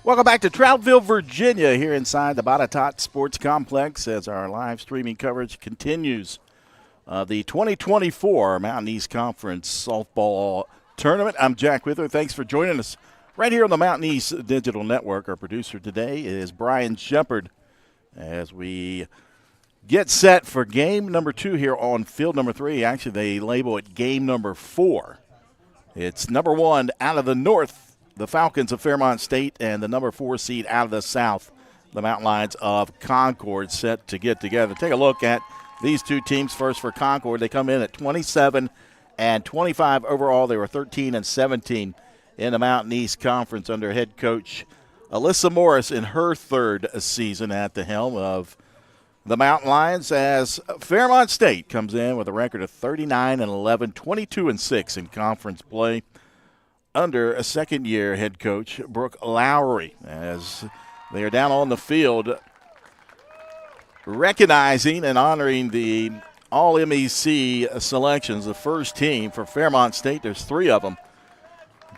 Welcome back to Troutville, Virginia, here inside the Botetourt Sports Complex as our live streaming coverage continues. The 2024 Mountain East Conference Softball Tournament. I'm Jack Wither. Thanks for joining us right here on the Mountain East Digital Network. Our producer today is Brian Shepard as we get set for game number 2 here on field number 3. Actually, they label it game number 4. It's number 1 out of the north, the Falcons of Fairmont State, and the number 4 seed out of the south, the Mountain Lions of Concord, set to get together. Take a look at these two teams. First for Concord, they come in at 27 and 25 overall. They were 13 and 17 in the Mountain East Conference under head coach Alyssa Morris in her 3rd season at the helm of the Mountain Lions, as Fairmont State comes in with a record of 39 and 11, 22 and 6 in conference play under a second-year head coach Brooke Lowry, as they are down on the field recognizing and honoring the All-MEC selections, the first team for Fairmont State. There's 3 of them.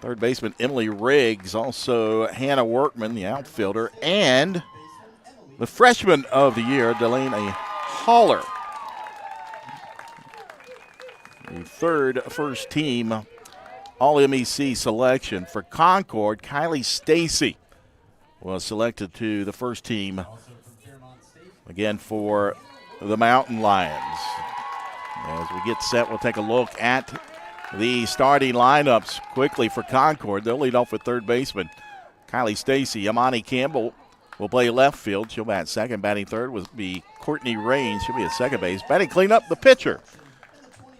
Third baseman Emily Riggs, also Hannah Workman, the outfielder, and the freshman of the year, Delaney Haller. The third first-team All-MEC selection for Concord, Kylie Stacy, was selected to the first team again for the Mountain Lions. As we get set, we'll take a look at the starting lineups quickly for Concord. They'll lead off with third baseman Kylie Stacy. Amani Campbell will play left field. She'll bat second. Batting third will be Courtney Raines. She'll be at second base. Batting cleanup, the pitcher,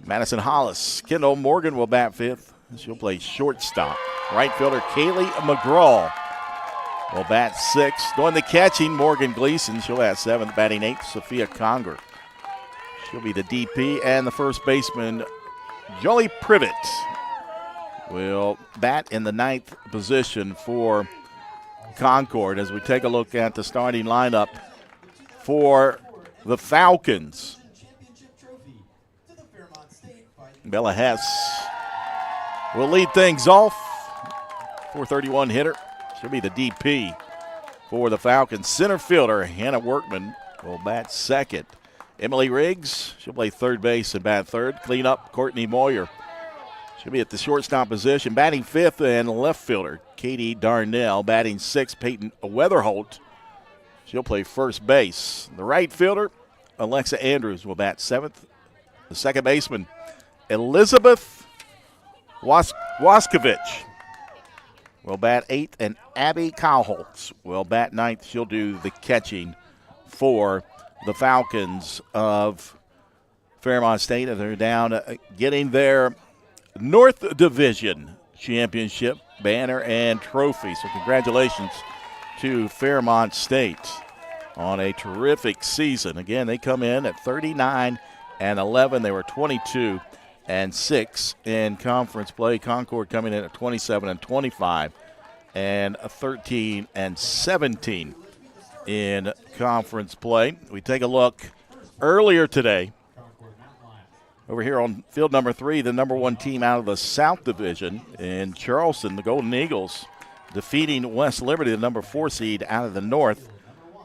Madison Hollis. Kendall Morgan will bat fifth. She'll play shortstop. Right fielder Kaylee McGraw will bat sixth. Doing the catching, Morgan Gleason. She'll bat seventh. Batting eighth, Sophia Conger. She'll be the DP. And the first baseman, Jolie Privet, will bat in the ninth position for Concord. As we take a look at the starting lineup for the Falcons, Bella Hess will lead things off. 431 hitter. She'll be the DP for the Falcons. Center fielder Hannah Workman will bat second. Emily Riggs, she'll play third base and bat third. Clean up, Courtney Moyer. She'll be at the shortstop position. Batting fifth, and left fielder Katie Darnell. Batting sixth, Peyton Weatherholt. She'll play first base. The right fielder, Alexa Andrews, will bat seventh. The second baseman, Elizabeth Waskovich, will bat eighth, and Abby Kowholtz will bat ninth. She'll do the catching for the Falcons of Fairmont State. They're down getting their North Division Championship banner and trophy. So congratulations to Fairmont State on a terrific season. Again, they come in at 39 and 11. They were 22 and 6 in conference play. Concord coming in at 27 and 25 and 13 and 17 in conference play. We take a look earlier today over here on field number 3, the number 1 team out of the South Division in Charleston, the Golden Eagles, defeating West Liberty, the number 4 seed out of the North,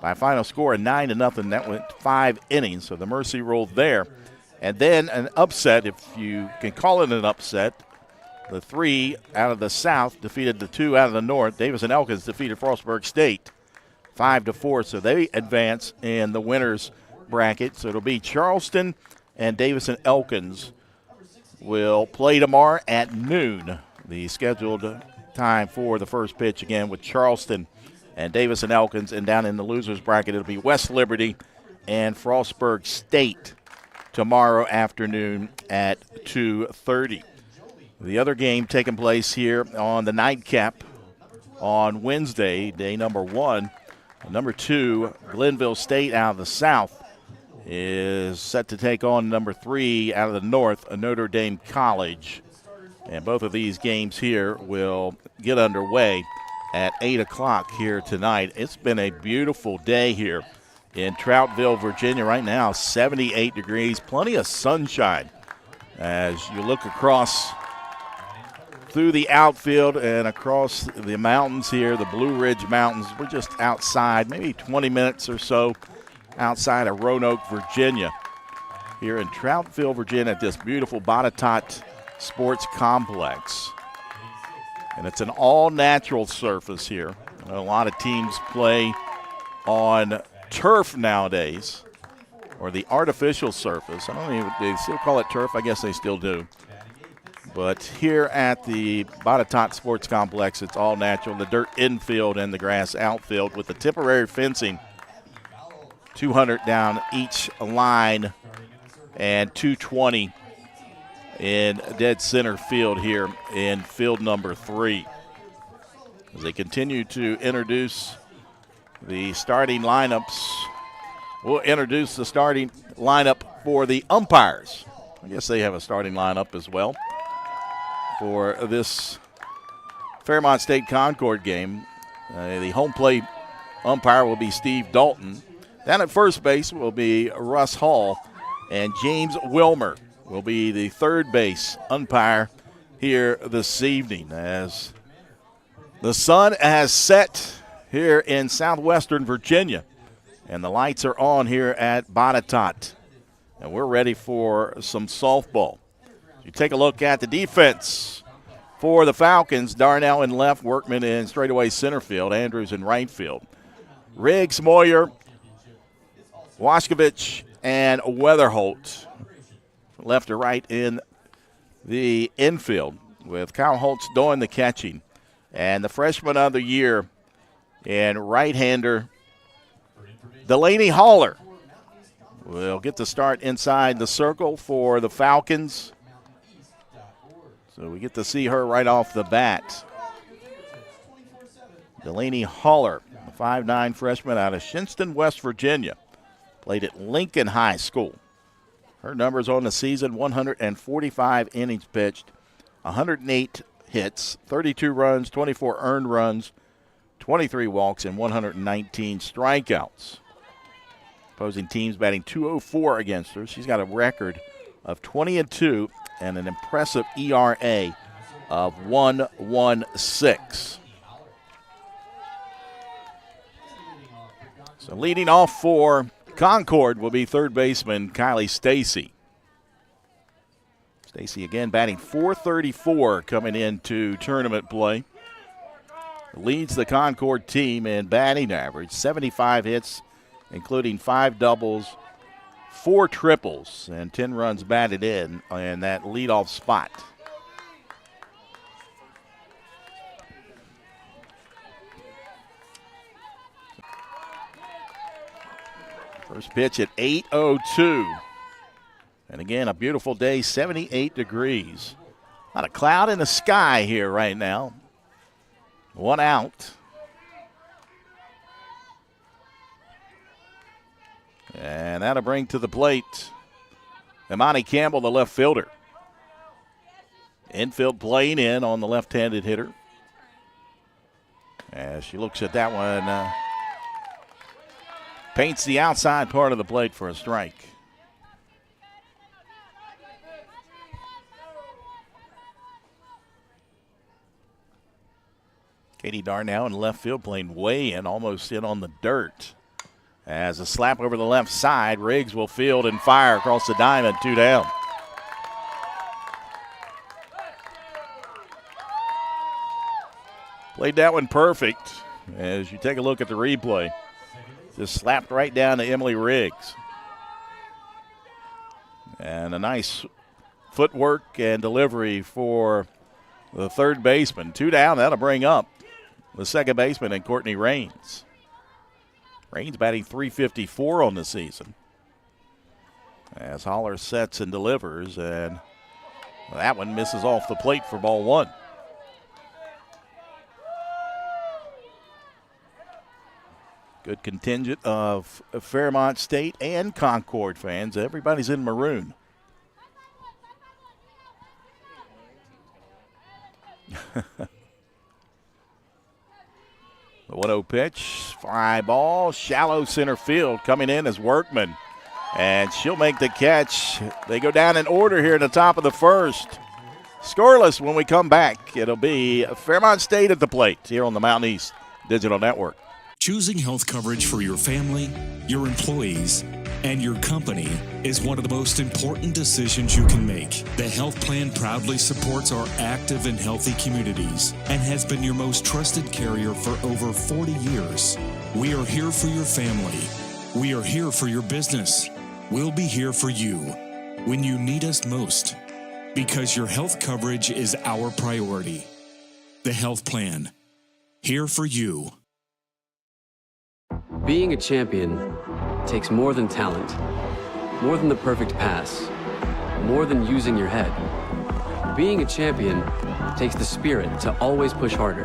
by a final score of 9-0. That went 5 innings, so the Mercy ruled there. And then an upset, if you can call it an upset. The 3 out of the South defeated the 2 out of the North. Davis and Elkins defeated Frostburg State 5-4, so they advance in the winners bracket. So it'll be Charleston and Davis and Elkins will play tomorrow at noon. The scheduled time for the first pitch again with Charleston and Davis and Elkins. And down in the losers bracket, it'll be West Liberty and Frostburg State tomorrow afternoon at 2:30. The other game taking place here on the nightcap on Wednesday, day number 1. Number 2, Glenville State out of the South, is set to take on number 3 out of the North, Notre Dame College. And both of these games here will get underway at 8 o'clock here tonight. It's been a beautiful day here in Troutville, Virginia. Right now, 78 degrees, plenty of sunshine as you look across through the outfield and across the mountains here, the Blue Ridge Mountains. We're just outside, maybe 20 minutes or so outside of Roanoke, Virginia, here in Troutville, Virginia, at this beautiful Botetourt Sports Complex. And it's an all-natural surface here. A lot of teams play on turf nowadays, or the artificial surface. I don't even, they still call it turf. I guess they still do. But here at the Botetourt Sports Complex, it's all natural. The dirt infield and the grass outfield with the temporary fencing, 200 down each line and 220 in dead center field here in field number 3. As they continue to introduce the starting lineups, we'll introduce the starting lineup for the umpires. I guess they have a starting lineup as well for this Fairmont State Concord game. The home plate umpire will be Steve Dalton. Down at first base will be Russ Hall, and James Wilmer will be the third base umpire here this evening, as the sun has set here in southwestern Virginia, and the lights are on here at Botetourt, and we're ready for some softball. You take a look at the defense for the Falcons. Darnell in left, Workman in straightaway center field, Andrews in right field. Riggs, Moyer, Washkovich, and Weatherholt left to right in the infield, with Kyle Holtz doing the catching. And the freshman of the year and right-hander Delaney Haller will get the start inside the circle for the Falcons. So we get to see her right off the bat. Delaney Haller, a 5'9" freshman out of Shinston, West Virginia. Played at Lincoln High School. Her numbers on the season: 145 innings pitched, 108 hits, 32 runs, 24 earned runs, 23 walks, and 119 strikeouts. Opposing teams batting .204 against her. She's got a record of 20-2 and an impressive ERA of 1.16. So leading off for Concord will be third baseman Kylie Stacy. Stacy again batting .434 coming into tournament play. Leads the Concord team in batting average, 75 hits, including 5 doubles, 4 triples, and 10 runs batted in that leadoff spot. First pitch at 8:02. And again, a beautiful day, 78 degrees. Not a cloud in the sky here right now. 1 out. And that'll bring to the plate Imani Campbell, the left fielder. Infield playing in on the left-handed hitter. As she looks at that one, paints the outside part of the plate for a strike. Katie Darnell in left field playing way in, almost in on the dirt. As a slap over the left side, Riggs will field and fire across the diamond, 2 down. Played that one perfect. As you take a look at the replay, just slapped right down to Emily Riggs. And a nice footwork and delivery for the third baseman. 2 down, that'll bring up the second baseman and Courtney Raines. Raines batting .354 on the season. As Holler sets and delivers, and that one misses off the plate for ball 1. Good contingent of Fairmont State and Concord fans. Everybody's in maroon. The 1-0 pitch, fly ball, shallow center field. Coming in as Workman, and she'll make the catch. They go down in order here at the top of the first. Scoreless when we come back. It'll be Fairmont State at the plate here on the Mountain East Digital Network. Choosing health coverage for your family, your employees, and your company is one of the most important decisions you can make. The health plan proudly supports our active and healthy communities and has been your most trusted carrier for over 40 years. We are here for your family. We are here for your business. We'll be here for you when you need us most, because your health coverage is our priority. The health plan, here for you. Being a champion takes more than talent, more than the perfect pass, more than using your head. Being a champion takes the spirit to always push harder,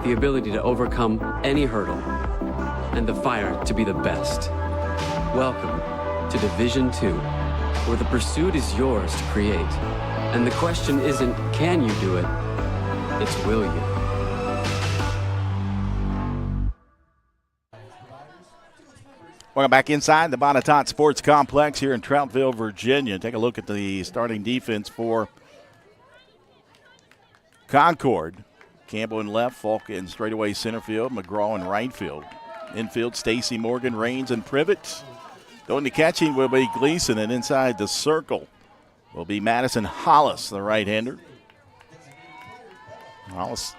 the ability to overcome any hurdle, and the fire to be the best. Welcome to Division II, where the pursuit is yours to create. And the question isn't, can you do it? It's, will you? Welcome back inside the Bonitot Sports Complex here in Troutville, Virginia. Take a look at the starting defense for Concord. Campbell in left, Falk in straightaway center field, McGraw in right field. Infield, Stacy, Morgan, Raines, and Privet. Going to catching will be Gleason, and inside the circle will be Madison Hollis, the right-hander. Hollis,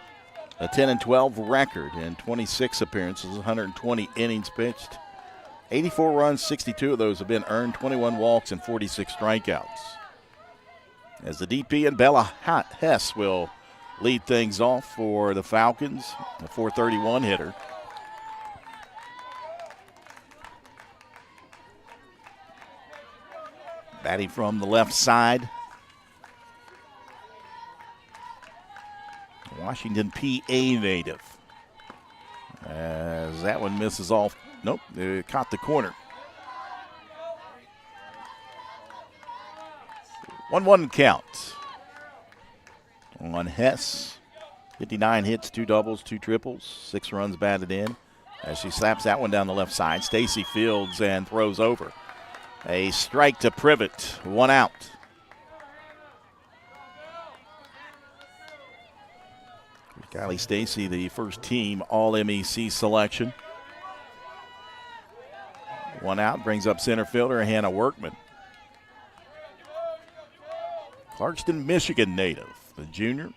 a 10-12 record in 26 appearances, 120 innings pitched. 84 runs, 62 of those have been earned, 21 walks, and 46 strikeouts. As the DP and Bella Hess will lead things off for the Falcons, a 431 hitter. Batting from the left side, Washington, PA native. As that one misses off. Nope, they caught the corner. 1-1 count on Hess. 59 hits, 2 doubles, 2 triples, 6 runs batted in. As she slaps that one down the left side, Stacy fields and throws over. A strike to Privet, 1 out. Kylie Stacy, the first team All-MEC selection. 1 out, brings up center fielder Hannah Workman. Clarkston, Michigan native, the junior.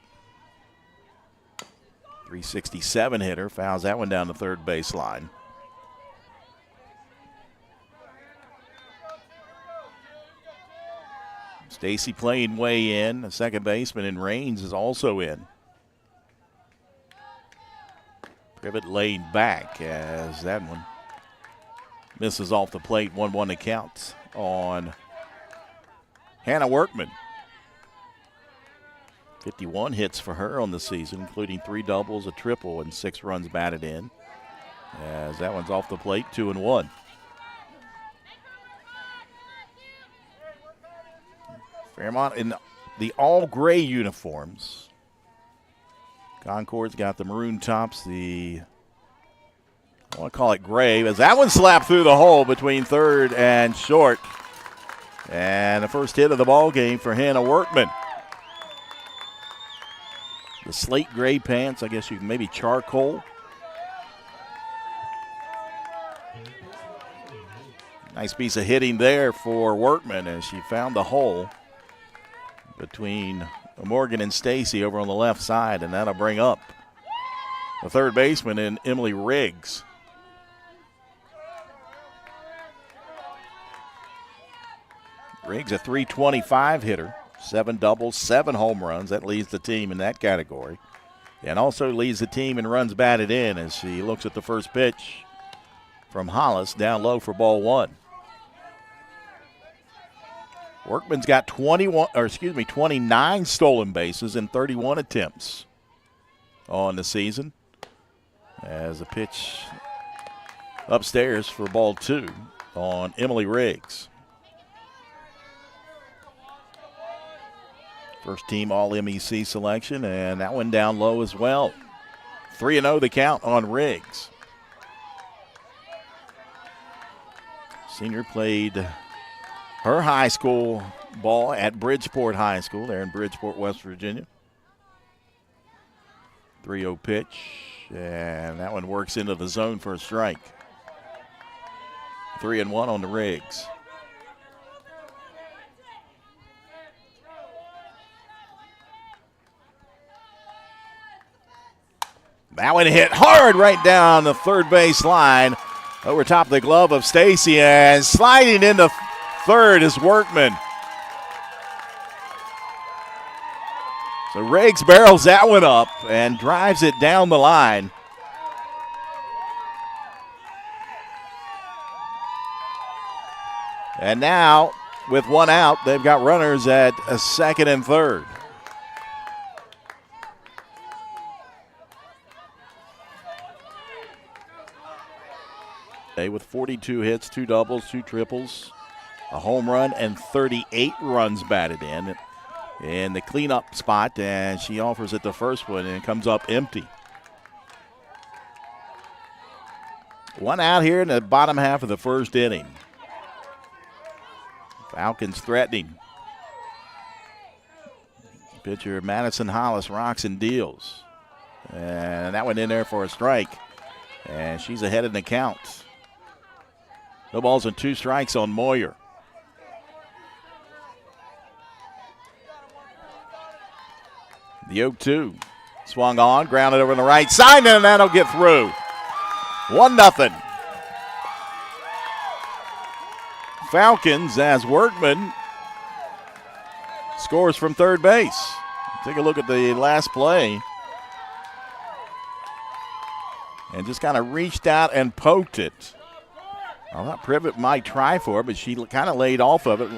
367 hitter, fouls that one down the third baseline. Stacy playing way in. The second baseman in Raines is also in. Privet laid back as that one misses off the plate. 1-1 to count on Hannah Workman. 51 hits for her on the season, including 3 doubles, a triple, and 6 runs batted in. As that one's off the plate, 2-1. Fairmont in the all-gray uniforms. Concord's got the maroon tops, I want to call it gray, as that one slapped through the hole between third and short. And the first hit of the ball game for Hannah Workman. The slate gray pants, I guess you can maybe charcoal. Nice piece of hitting there for Workman as she found the hole between Morgan and Stacy over on the left side, and that'll bring up the third baseman in Emily Riggs. Riggs, a 325 hitter, 7 doubles, 7 home runs. That leads the team in that category. And also leads the team in runs batted in as she looks at the first pitch from Hollis, down low for ball 1. Workman's got 29 stolen bases in 31 attempts on the season. As a pitch upstairs for ball 2 on Emily Riggs. First team All-MEC selection, and that one down low as well. 3-0 the count on Riggs. Senior played her high school ball at Bridgeport High School there in Bridgeport, West Virginia. 3-0 pitch, and that one works into the zone for a strike. 3-1 on the Riggs. That one hit hard right down the third base line over top of the glove of Stacy, and sliding into third is Workman. So Riggs barrels that one up and drives it down the line. And now, with one out, they've got runners at a second and third. With 42 hits, 2 doubles, 2 triples, a home run, and 38 runs batted in the cleanup spot, and she offers it the first one, and it comes up empty. One out here in the bottom half of the first inning. Falcons threatening. Pitcher Madison Hollis rocks and deals. And that went in there for a strike. And she's ahead in the count. No balls and 2 strikes on Moyer. The 0-2. Swung on, grounded over on the right side, and that'll get through. 1-0. Falcons as Workman scores from third base. Take a look at the last play. And just kind of reached out and poked it. I thought Privet might try for it, but she kind of laid off of it.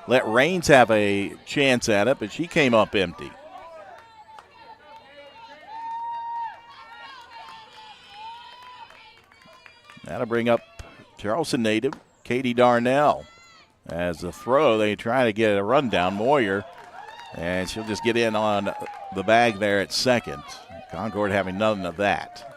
Let Raines have a chance at it, but she came up empty. That'll bring up Charleston native Katie Darnell. As the throw, they try to get a run down. Moyer, and she'll just get in on the bag there at second. Concord having none of that.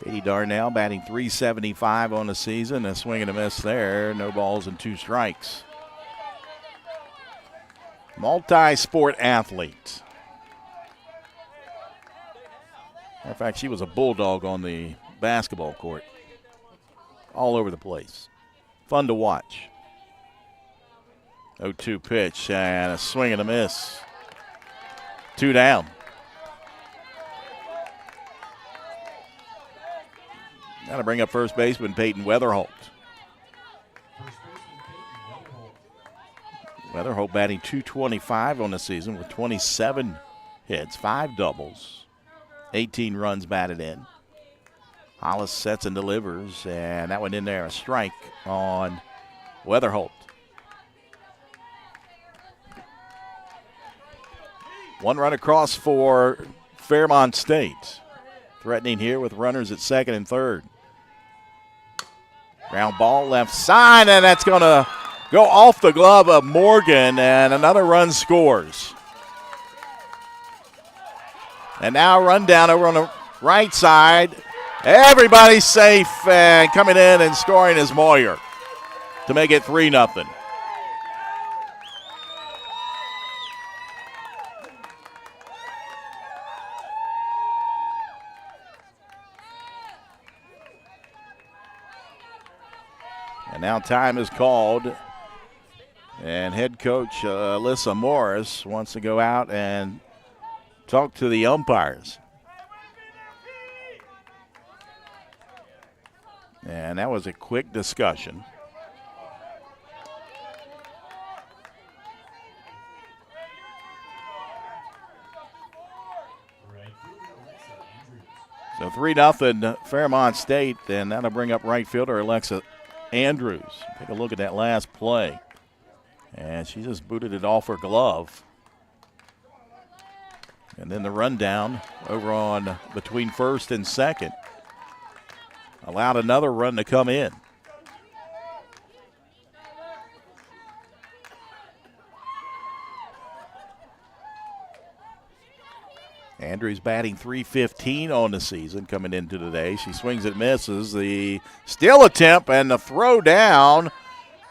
Katie Darnell batting .375 on the season. A swing and a miss there. No balls and 2 strikes. Multi-sport athlete. Matter of fact, she was a bulldog on the basketball court. All over the place. Fun to watch. 0-2 pitch and a swing and a miss. 2 down. Got to bring up first baseman Peyton Weatherholt. Weatherholt batting .225 on the season with 27 hits, 5 doubles, 18 runs batted in. Hollis sets and delivers, and that went in there, a strike on Weatherholt. 1 run across for Fairmont State. Threatening here with runners at second and third. Ground ball left side, and that's going to go off the glove of Morgan, and another run scores. And now run down over on the right side. Everybody's safe, and coming in and scoring is Moyer to make it 3-0. And now time is called, and head coach Alyssa Morris wants to go out and talk to the umpires. And that was a quick discussion. So 3-0 Fairmont State, and that'll bring up right fielder Alexa Andrews. Take a look at that last play. And she just booted it off her glove. And then the rundown over on between first and second allowed another run to come in. Andrews batting .315 on the season coming into today. She swings and misses. The steal attempt and the throw down,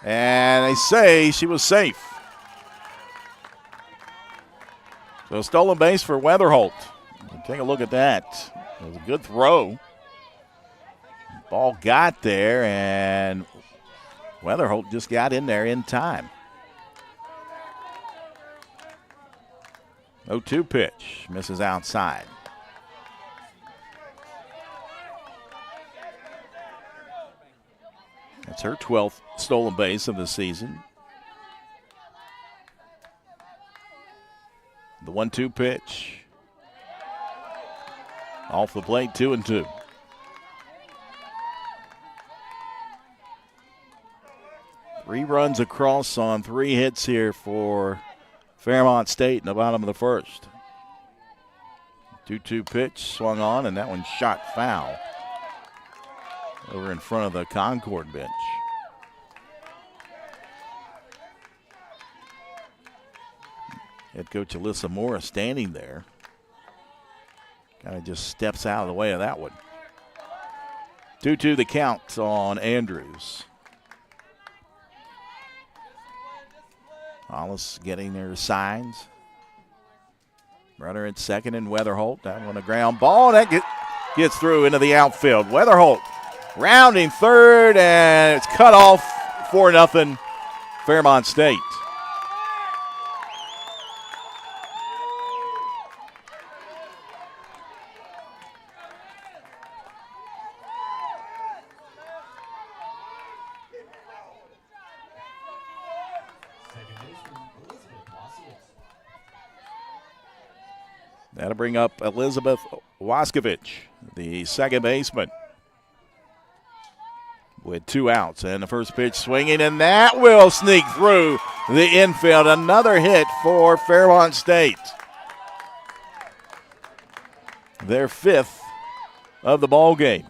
and they say she was safe. So stolen base for Weatherholt. Take a look at that. It was a good throw. Ball got there, and Weatherholt just got in there in time. 0-2 pitch. Misses outside. That's her 12th stolen base of the season. The 1-2 pitch. Off the plate, 2-2. Three runs across on 3 hits here for Fairmont State in the bottom of the first. 2-2 pitch swung on, and that one shot foul over in front of the Concord bench. Head coach Alyssa Morris standing there. Kind of just steps out of the way of that one. 2-2 the count on Andrews. Hollis getting their signs. Runner at second and Weatherholt. That one a ground ball. That gets through into the outfield. Weatherholt rounding third, and it's cut off 4-0 Fairmont State. That'll bring up Elizabeth Waskovich, the second baseman, with 2 outs. And the first pitch swinging, and that will sneak through the infield. Another hit for Fairmont State. Their 5th of the ball game.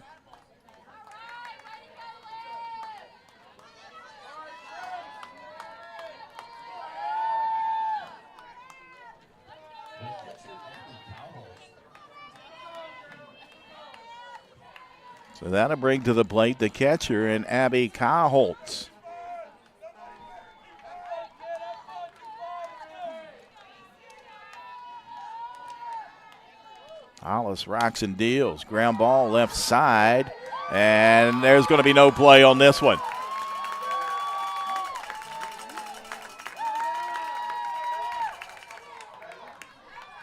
So that'll bring to the plate the catcher and Abby Kyle-Holtz. Hollis rocks and deals. Ground ball left side. And there's going to be no play on this one.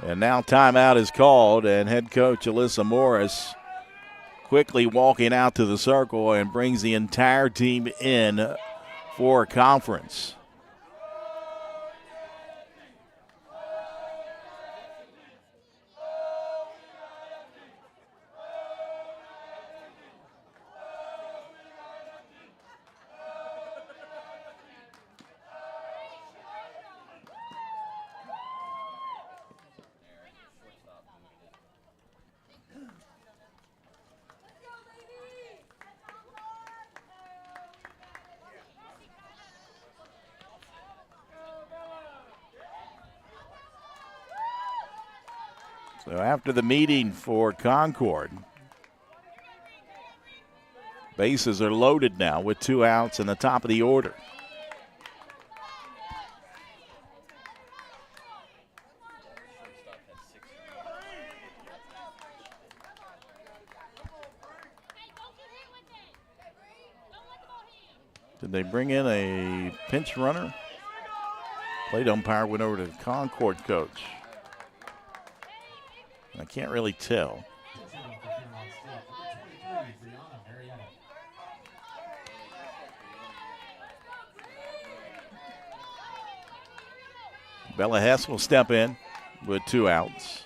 And now timeout is called, and head coach Alyssa Morris quickly walking out to the circle and brings the entire team in for conference. So after the meeting for Concord, bases are loaded now with 2 outs in the top of the order. Did they bring in a pinch runner? Plate umpire went over to the Concord coach. I can't really tell. Bella Hess will step in with 2 outs.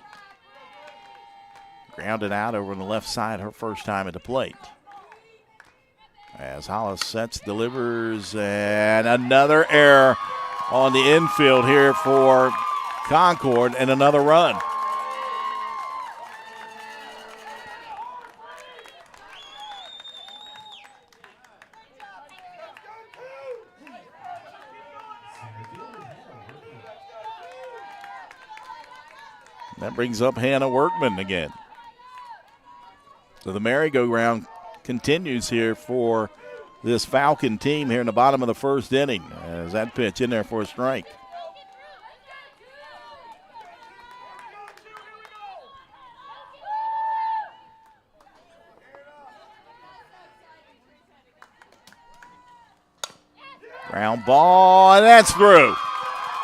Grounded out over on the left side her first time at the plate. As Hollis sets, delivers, and another error on the infield here for Concord, and another run. That brings up Hannah Workman again. So the merry-go-round continues here for this Falcon team here in the bottom of the first inning. As that pitch in there for a strike. Ground ball, and that's through.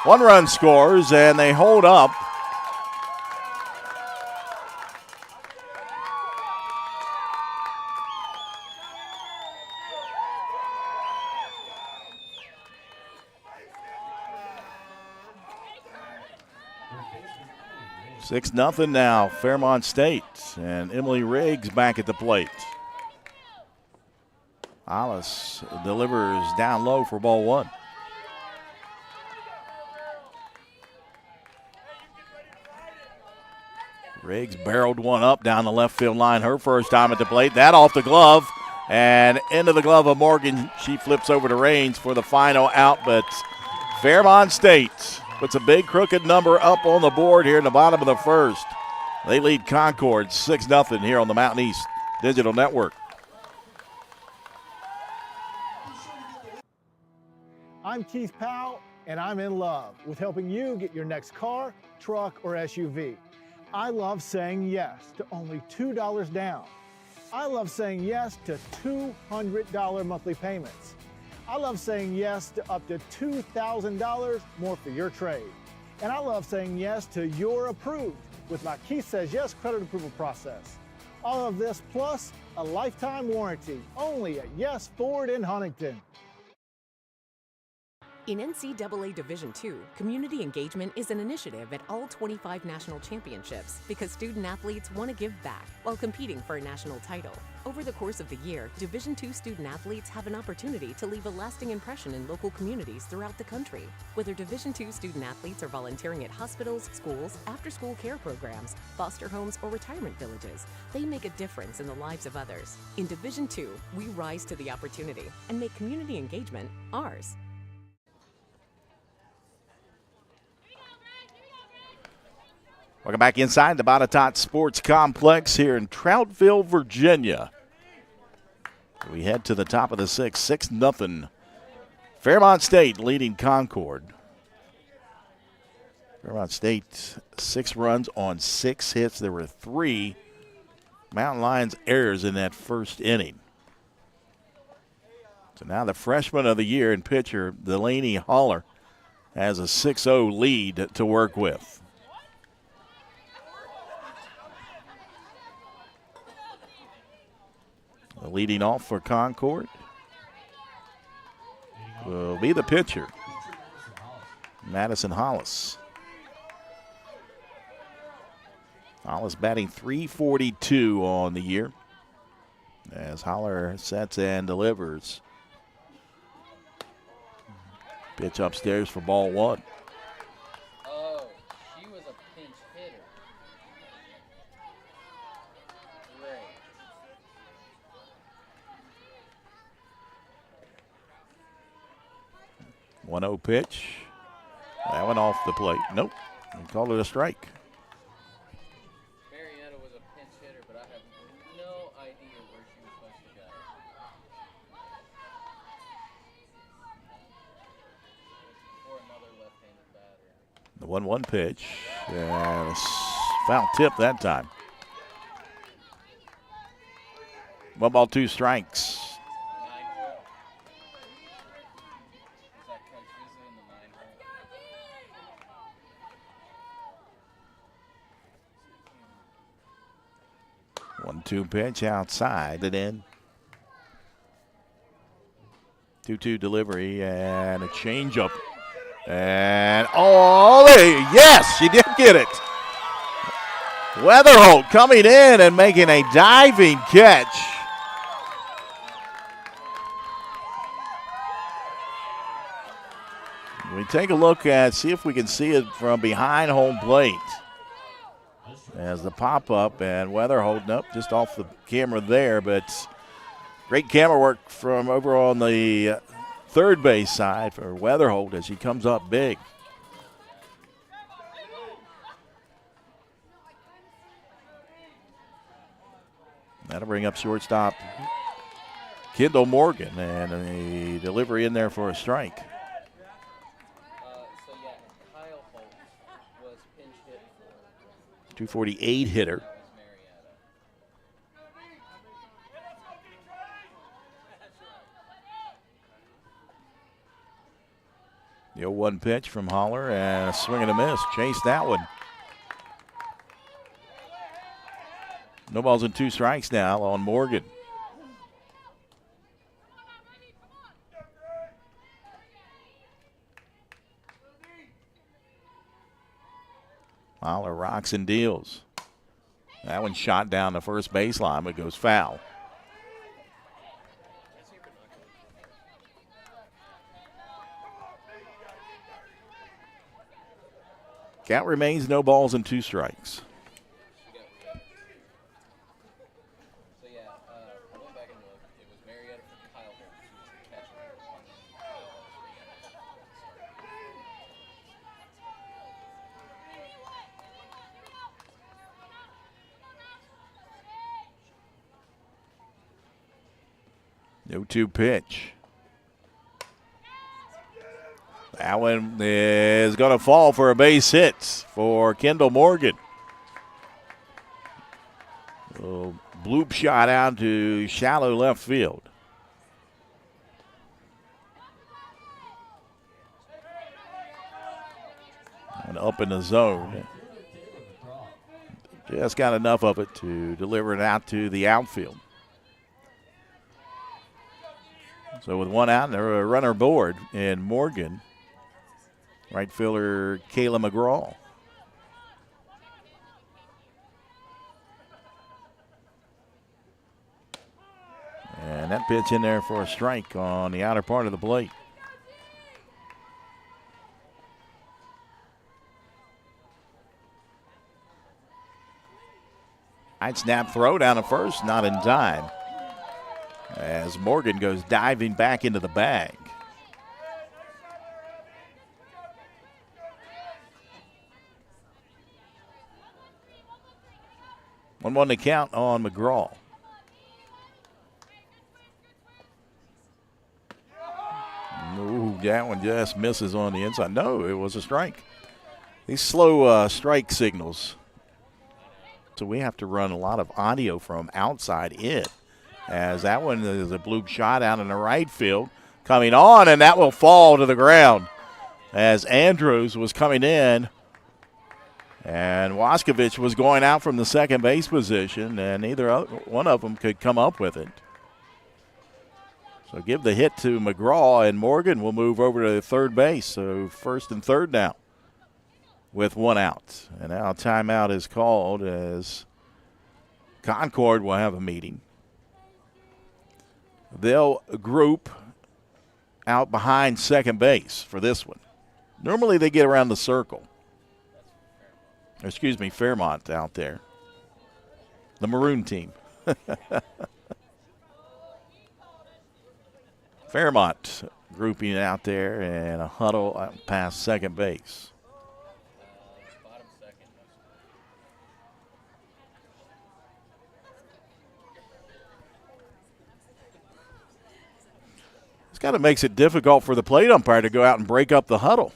1 run scores, and they hold up. Six nothing now, Fairmont State, and Emily Riggs back at the plate. Alice delivers down low for ball 1. Riggs barreled one up down the left field line her first time at the plate. That off the glove and into the glove of Morgan. She flips over to Raines for the final out, but Fairmont State puts a big crooked number up on the board here in the bottom of the first. They lead Concord 6-0 here on the Mountain East Digital Network. I'm Keith Powell, and I'm in love with helping you get your next car, truck, or SUV. I love saying yes to only $2 down. I love saying yes to $200 monthly payments. I love saying yes to up to $2,000 more for your trade. And I love saying yes to You're Approved with my Keith Says Yes credit approval process. All of this plus a lifetime warranty only at Yes Ford in Huntington. In NCAA Division II, community engagement is an initiative at all 25 national championships because student athletes want to give back while competing for a national title. Over the course of the year, Division II student athletes have an opportunity to leave a lasting impression in local communities throughout the country. Whether Division II student athletes are volunteering at hospitals, schools, after-school care programs, foster homes, or retirement villages, they make a difference in the lives of others. In Division II, we rise to the opportunity and make community engagement ours. Welcome back inside the Botetourt Sports Complex here in Troutville, Virginia. We head to the top of the sixth, 6-0. Fairmont State leading Concord. Fairmont State, 6 runs on 6 hits. There were 3 Mountain Lions errors in that first inning. So now the freshman of the year and pitcher, Delaney Haller, has a 6-0 lead to work with. Leading off for Concord will be the pitcher, Madison Hollis. Hollis batting .342 on the year as Holler sets and delivers. Pitch upstairs for ball 1. Oh, she was a pinch hitter. Great. 1-0 pitch. That one off the plate. Nope. They called it a strike. Marietta was a pinch hitter, but I have no idea where she was supposed to go. Or another left-handed batter. The 1-1 pitch. And a foul tip that time. 1 ball, 2 strikes. 9-hole. Is that Coach Rizzo in the 9-hole? 1-2 pitch outside and in. 2-2 delivery and a changeup. And yes, she did get it. Weatherholt coming in and making a diving catch. We take a look at, see if we can see it from behind home plate. As the pop-up and Weatherholt, nope, just off the camera there, but great camera work from over on the third base side for Weatherholt as he comes up big. That'll bring up shortstop Kendall Morgan, and a delivery in there for a strike. So yeah, Kyle Holt was pinch hit for 248 hitter. that was Marietta. The 0-1 pitch from Holler, and a swing and a miss. Chase that one. No balls and 2 strikes now on Morgan. Holler rocks and deals. That one shot down the first baseline, but goes foul. Count remains no balls and 2 strikes. So yeah, I went back and looked. It was Marietta for Kyle Holt, who was the catcher. No 2 pitch. That one is going to fall for a base hit for Kendall Morgan. A bloop shot out to shallow left field. And up in the zone. Just got enough of it to deliver it out to the outfield. So with 1 out and a runner aboard, and Morgan, right fielder Kayla McGraw. And that pitch in there for a strike on the outer part of the plate. I'd snap throw down to first, not in time, as Morgan goes diving back into the bag. One to count on McGraw. Ooh, that one just misses on the inside. No, it was a strike. These slow strike signals. So we have to run a lot of audio from outside in, as that one is a bloop shot out in the right field. Coming on, and that will fall to the ground as Andrews was coming in. And Waskovich was going out from the second base position, and neither one of them could come up with it. So give the hit to McGraw, and Morgan will move over to third base. So first and third now with 1 out. And now timeout is called as Concord will have a meeting. They'll group out behind second base for this one. Normally they get around the circle. Excuse me, Fairmont out there. The maroon team. Fairmont grouping out there and a huddle out past second base. Bottom second. This kind of makes it difficult for the plate umpire to go out and break up the huddle.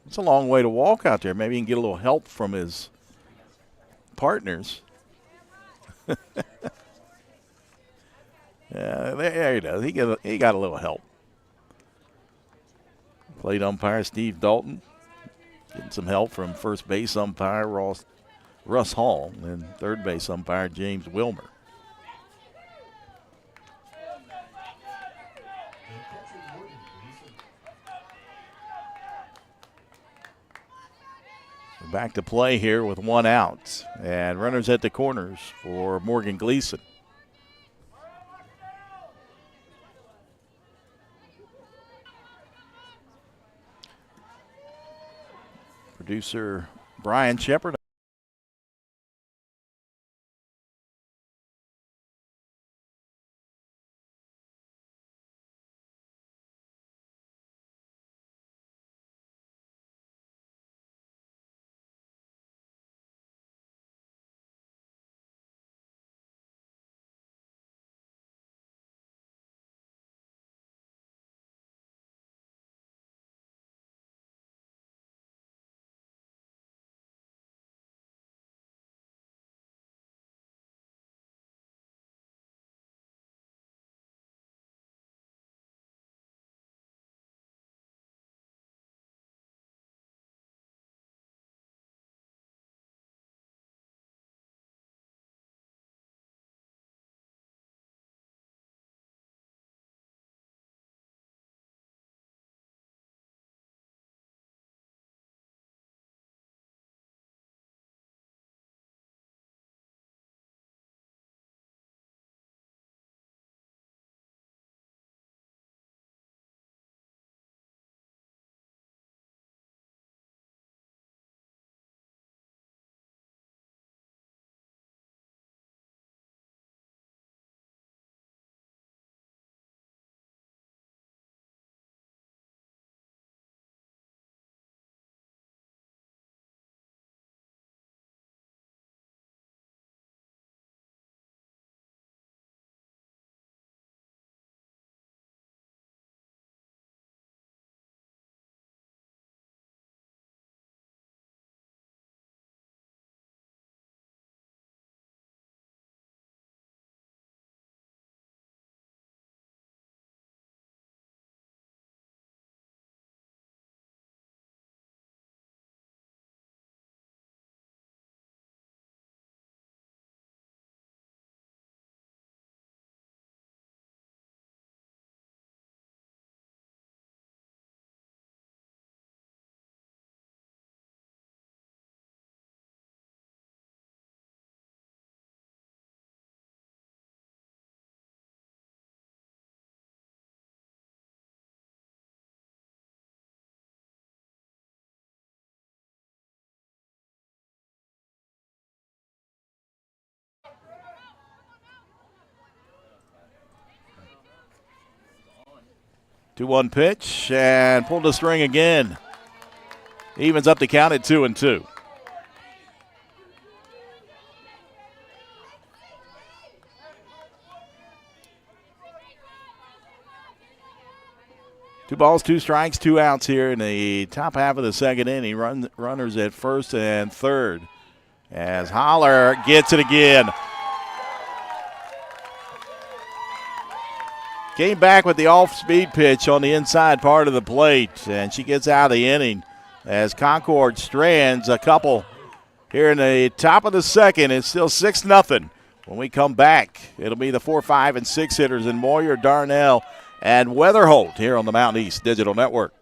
It's a long way to walk out there. Maybe he can get a little help from his partners. Yeah, there he does. He got a little help. Plate umpire Steve Dalton getting some help from first base umpire Russ Hall and third base umpire James Wilmer. Back to play here with 1 out, and runners at the corners for Morgan Gleason. Producer Brian Shepard. 2-1 pitch and pulled the string again. Evens up the count at 2-2. Two balls, 2 strikes, 2 outs here in the top half of the second inning. Runners at first and third as Holler gets it again. Came back with the off-speed pitch on the inside part of the plate, and she gets out of the inning as Concord strands a couple here in the top of the second. It's still 6-0. When we come back, it'll be the 4, 5, and 6 hitters in Moyer, Darnell, and Weatherholt here on the Mountain East Digital Network.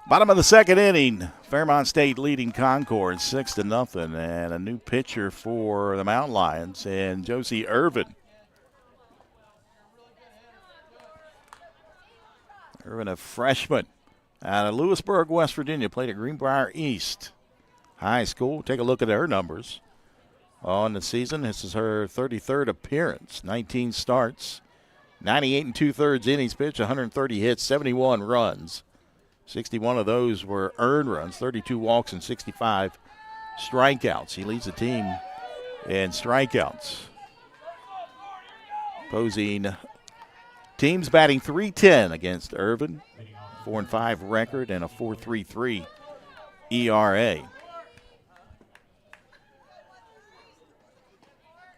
Bottom of the second inning, Fairmont State leading Concord 6-0, and a new pitcher for the Mountain Lions and Josie Irvin. Irvin, a freshman out of Lewisburg, West Virginia, played at Greenbrier East High School. Take a look at her numbers on the season. This is her 33rd appearance, 19 starts, 98 2/3 innings pitched, 130 hits, 71 runs. 61 of those were earned runs, 32 walks, and 65 strikeouts. He leads the team in strikeouts. Opposing teams batting .310 against Irvin, 4-5 record, and a 4.33 ERA.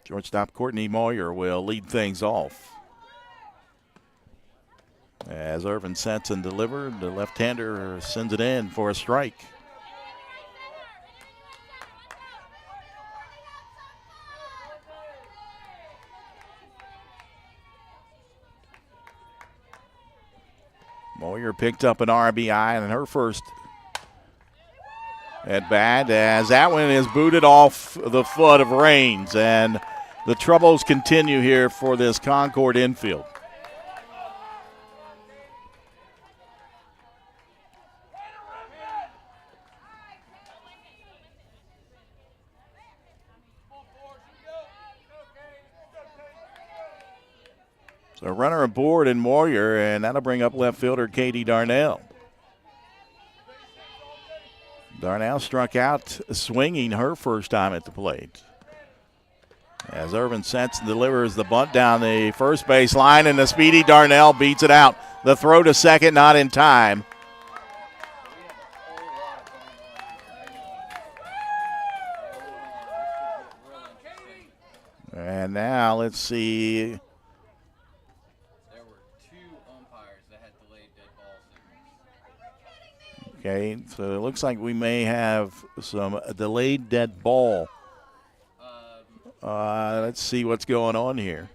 Shortstop Courtney Moyer will lead things off. As Irvin sets and delivered, the left-hander sends it in for a strike. Moyer picked up an RBI in her first at bat as that one is booted off the foot of Raines, and the troubles continue here for this Concord infield. So a runner aboard in Moyer, and that'll bring up left fielder Katie Darnell. Darnell struck out swinging her first time at the plate. As Irvin sets and delivers the bunt down the first base line, and the speedy Darnell beats it out. The throw to second, not in time. And now let's see. Okay, so it looks like we may have some delayed dead ball. Let's see what's going on here.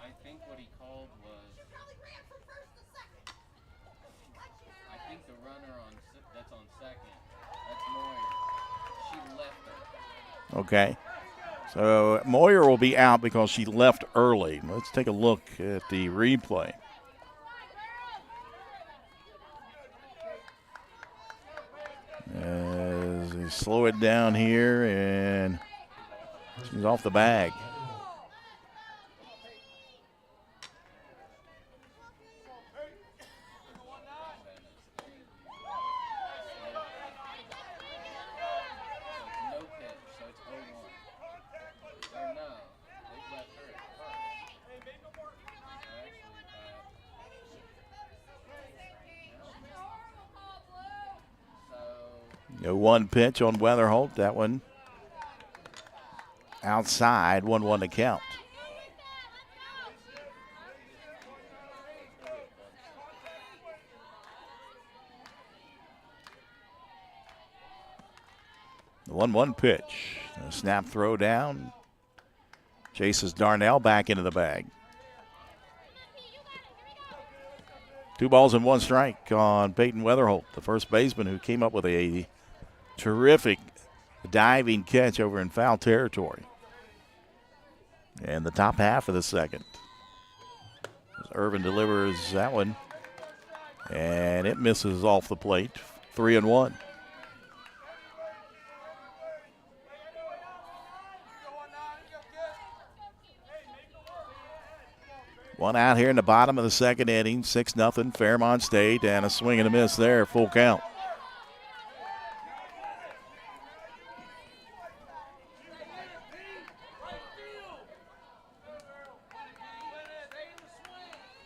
I think what he called was, I think the runner that's on second, that's Moyer. She left her. Okay, so Moyer will be out because she left early. Let's take a look at the replay. As they slow it down here, and she's off the bag. 1 pitch on Weatherholt. That one outside, 1-1 to count. The 1-1 pitch. A snap throw down. Chases Darnell back into the bag. 2 balls and 1 strike on Peyton Weatherholt, the first baseman who came up with a terrific diving catch over in foul territory. And the top half of the second. Irvin delivers that one, and it misses off the plate. 3-1. One out here in the bottom of the second inning, 6-0 Fairmont State, and a swing and a miss there, full count.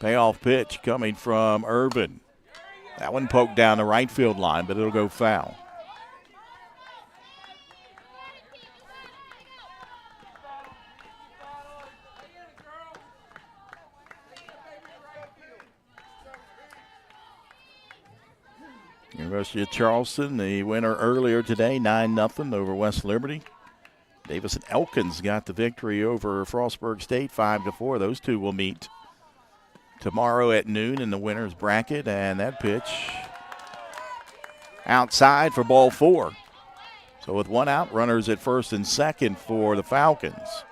Payoff pitch coming from Irvin. That one poked down the right field line, but it'll go foul. University of Charleston, the winner earlier today, 9-0 over West Liberty. Davis and Elkins got the victory over Frostburg State, 5-4. Those two will meet tomorrow at noon in the winner's bracket, and that pitch outside for ball 4. So with 1 out, runners at first and second for the Falcons.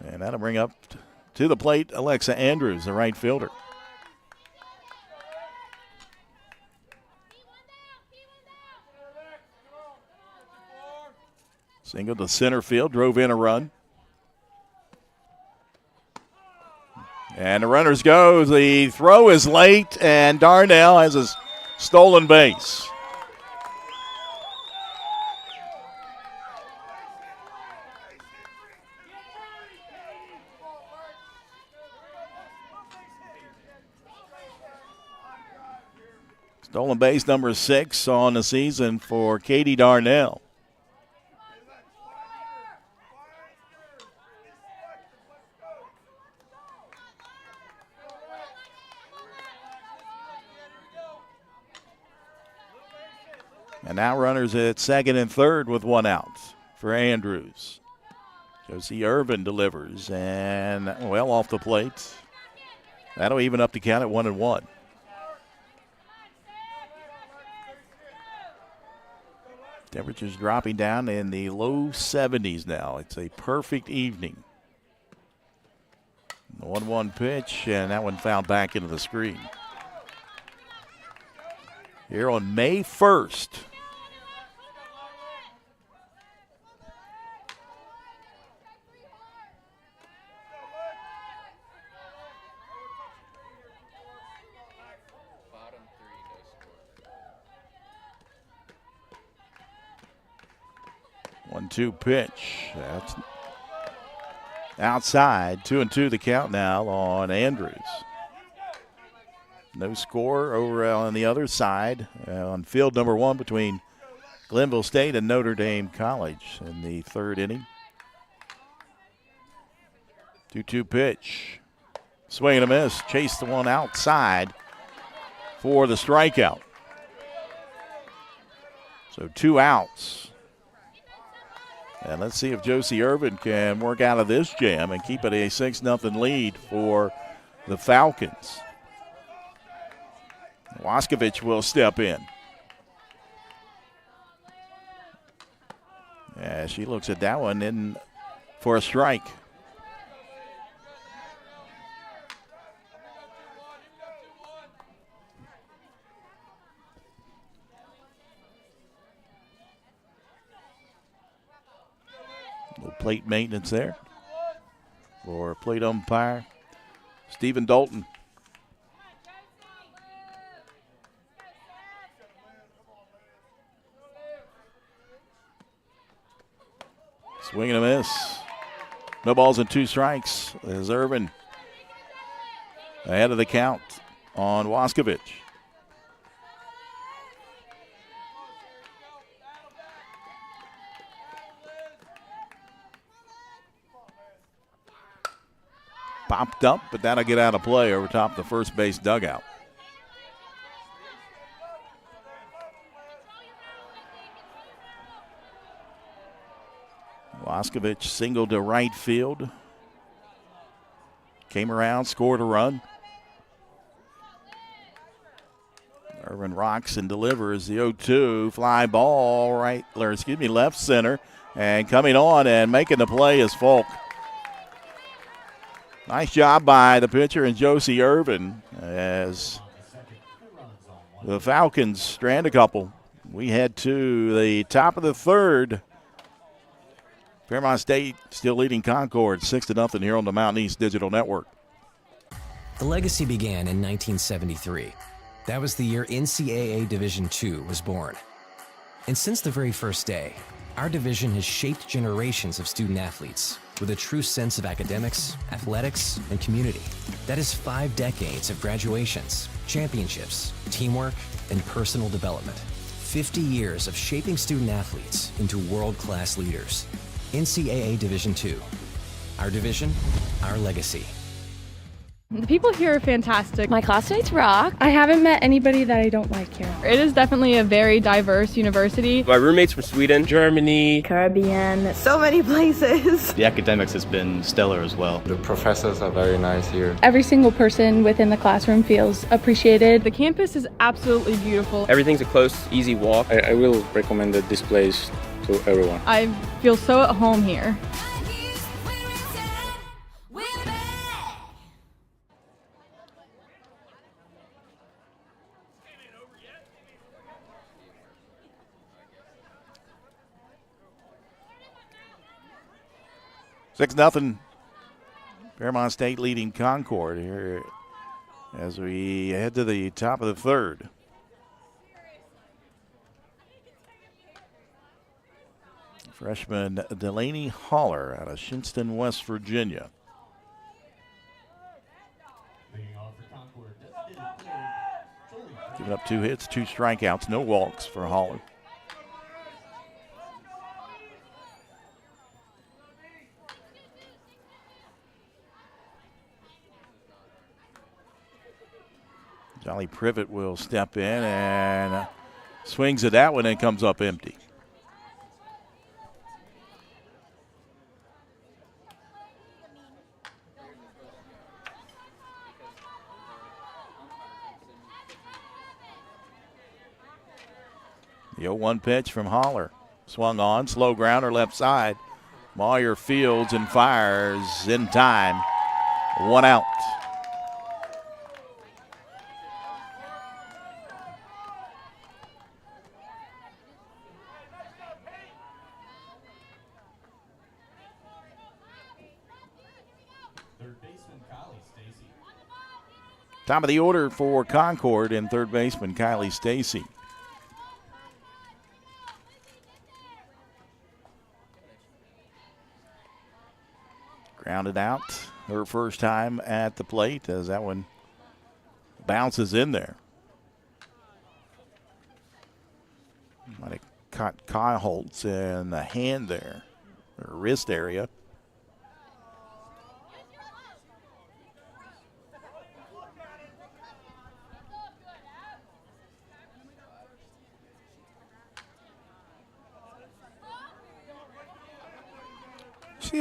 And that'll bring up to the plate Alexa Andrews, the right fielder. Single to center field, drove in a run. And the runners go. The throw is late, and Darnell has a stolen base. Stolen base number 6 on the season for Katie Darnell. And now runners at second and third with 1 out for Andrews. Josie Irvin delivers, and well off the plate. That'll even up the count at 1-1. Temperatures dropping down in the low 70s now. It's a perfect evening. The 1-1 pitch, and that one fouled back into the screen. Here on May 1st. Bottom 3, no score. 1-2 pitch. That's outside. 2-2 the count now on Andrews. No score over on the other side on field number 1 between Glenville State and Notre Dame College in the third inning. 2-2 pitch. Swing and a miss. Chase the one outside for the strikeout. So 2 outs. And let's see if Josie Irvin can work out of this jam and keep it a 6-0 lead for the Falcons. Waskovich will step in. Yeah, she looks at that one in for a strike. Little plate maintenance there for plate umpire Stephen Dalton. Swing and a miss. No balls and 2 strikes as Irvin ahead of the count on Waskovich. popped up, but that'll get out of play over top of the first base dugout. Waskovich singled to right field. Came around, scored a run. Irvin rocks and delivers the 0-2 fly ball left center. And coming on and making the play is Falk. Nice job by the pitcher and Josie Irvin as the Falcons strand a couple. We head to the top of the third. Fairmont State still leading Concord 6-0 here on the Mountain East Digital Network. The legacy began in 1973. That was the year NCAA Division II was born. And since the very first day, our division has shaped generations of student athletes with a true sense of academics, athletics, and community. That is 5 decades of graduations, championships, teamwork, and personal development. 50 years of shaping student athletes into world-class leaders. NCAA Division II. Our division, our legacy. The people here are fantastic. My classmates rock. I haven't met anybody that I don't like here. It is definitely a very diverse university. My roommates from Sweden, Germany, Caribbean, so many places. The academics has been stellar as well. The professors are very nice here. Every single person within the classroom feels appreciated. The campus is absolutely beautiful. Everything's a close, easy walk. I will recommend this place to everyone. I feel so at home here. 6-0. Fairmont State leading Concord here as we head to the top of the third. Freshman Delaney Haller out of Shinston, West Virginia. Giving up 2 hits, 2 strikeouts, no walks for Haller. Jolly Privet will step in and swings at that one and comes up empty. The 0-1 pitch from Haller. Swung on, slow grounder left side. Moyer fields and fires in time. 1 out. Top of the order for Concord and third baseman Kylie Stacy. Grounded out her first time at the plate as that one bounces in there. Might have caught Kyle Holtz in the hand there, or wrist area.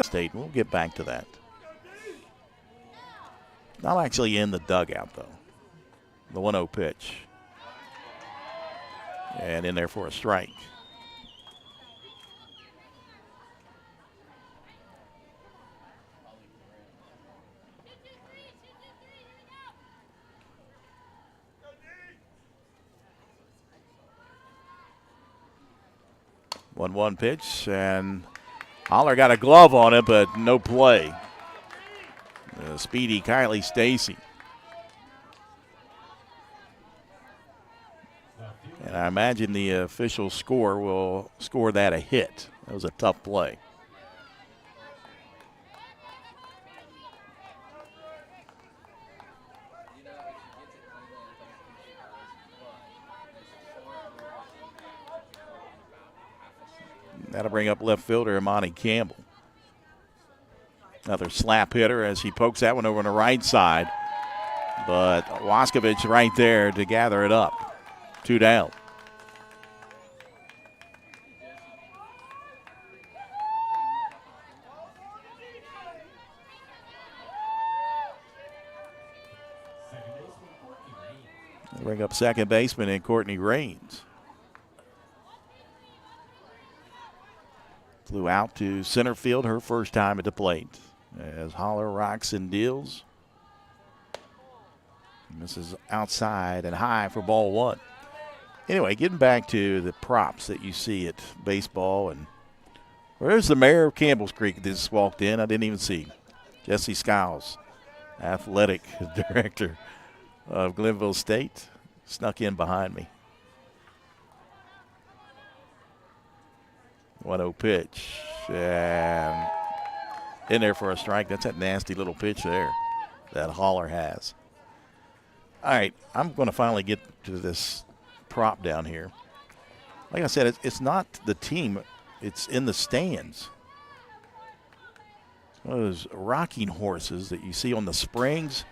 State. We'll get back to that. Not actually in the dugout, though. The 1-0 pitch. And in there for a strike. One pitch, and Haller got a glove on it, but no play. Speedy Kylie Stacy. And I imagine the official score will score that a hit. That was a tough play. That'll bring up left fielder Imani Campbell. Another slap hitter as he pokes that one over on the right side. But Waskovich right there to gather it up. 2 down. Bring up second baseman in Courtney Raines. Flew out to center field her first time at the plate as Holler rocks and deals. This is outside and high for ball 1. Anyway, getting back to the props that you see at baseball. And where's the mayor of Campbell's Creek that just walked in? I didn't even see. Jesse Skiles, athletic director of Glenville State, snuck in behind me. 1-0 pitch. And in there for a strike. That's that nasty little pitch there that Holler has. All right, I'm going to finally get to this prop down here. Like I said, it's not the team. It's in the stands. One of those rocking horses that you see on the springs.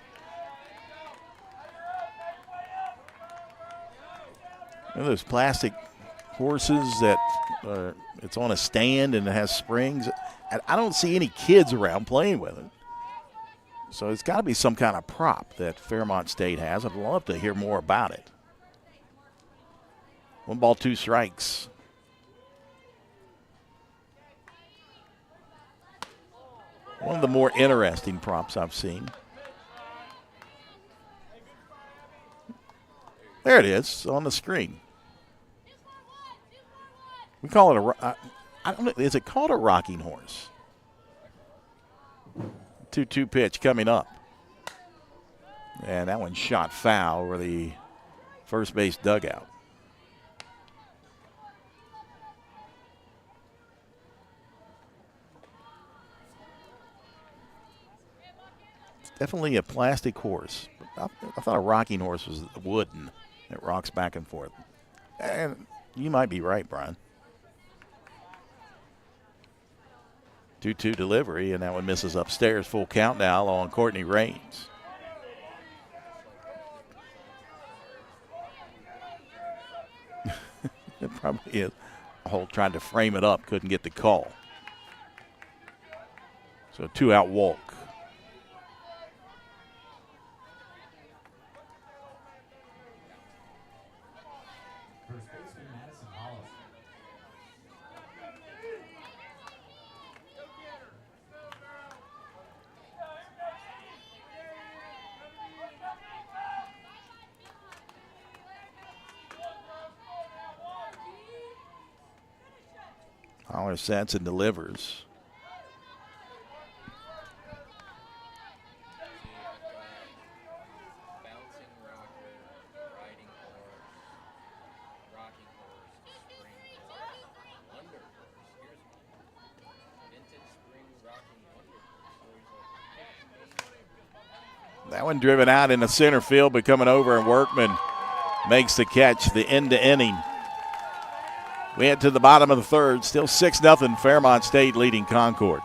One of those plastic horses that it's on a stand and it has springs. I don't see any kids around playing with it. So it's got to be some kind of prop that Fairmont State has. I'd love to hear more about it. 1 ball, 2 strikes. One of the more interesting props I've seen. There it is on the screen. We call it I don't know, is it called a rocking horse? 2-2 pitch coming up. And that one shot foul over the first base dugout. It's definitely a plastic horse. I thought a rocking horse was wooden. It rocks back and forth. And you might be right, Brian. 2-2 delivery, and that one misses upstairs. Full count now on Courtney Raines. It probably is. Holt tried to frame it up, couldn't get the call. So 2-out walk. Holler sets and delivers. That one driven out in the center field, but coming over, and Workman makes the catch, the end to inning. We head to the bottom of the third. Still 6-0, Fairmont State leading Concord.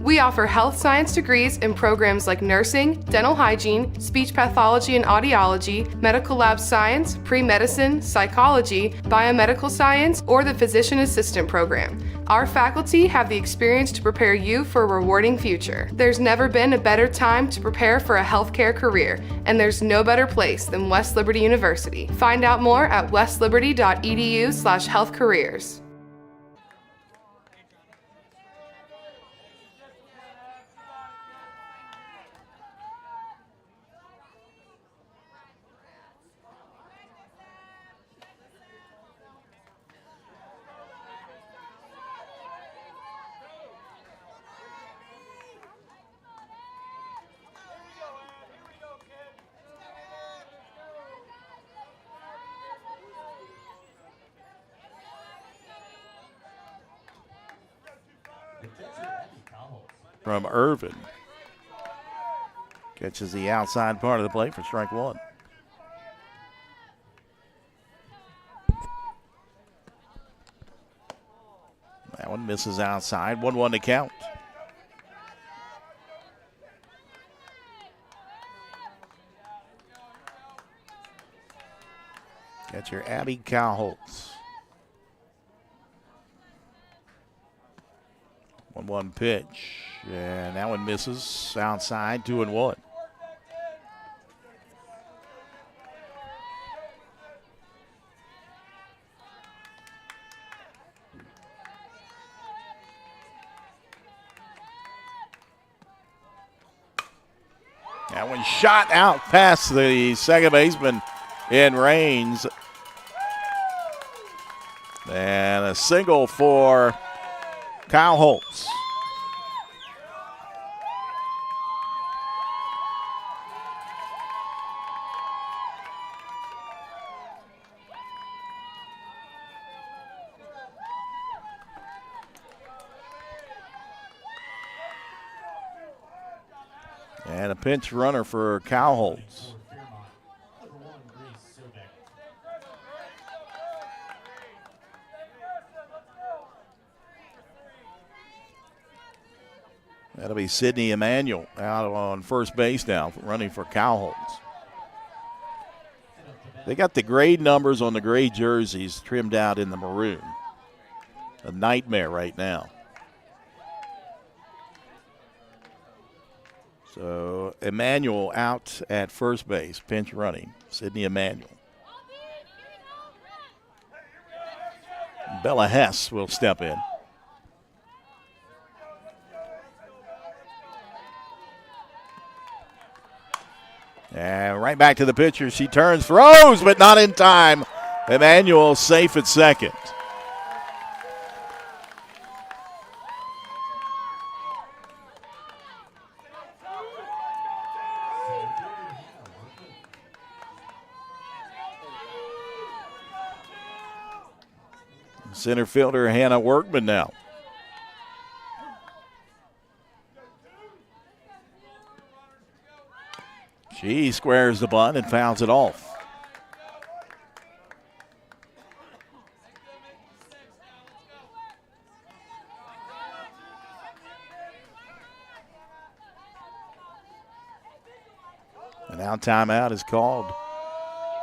We offer health science degrees in programs like nursing, dental hygiene, speech pathology and audiology, medical lab science, pre-medicine, psychology, biomedical science, or the physician assistant program. Our faculty have the experience to prepare you for a rewarding future. There's never been a better time to prepare for a healthcare career, and there's no better place than West Liberty University. Find out more at westliberty.edu/healthcareers. From Irvin. Catches the outside part of the plate for strike 1. one misses outside. 1-1 to count. Catcher Abby Cowholtz. 1-1 pitch. And that one misses outside. 2-1. That one shot out past the second baseman in Rains. And a single for Kyle Holtz. And a pinch runner for Kyle Holtz. That'll be Sidney Emanuel out on first base now, running for Kyle Holtz. They got the grade numbers on the gray jerseys trimmed out in the maroon. A nightmare right now. So Emanuel out at first base, pinch running. Sidney Emanuel. Bella Hess will step in. And right back to the pitcher. She turns, throws, but not in time. Emanuel safe at second. Center fielder Hannah Workman now. She squares the bunt and fouls it off. And now timeout is called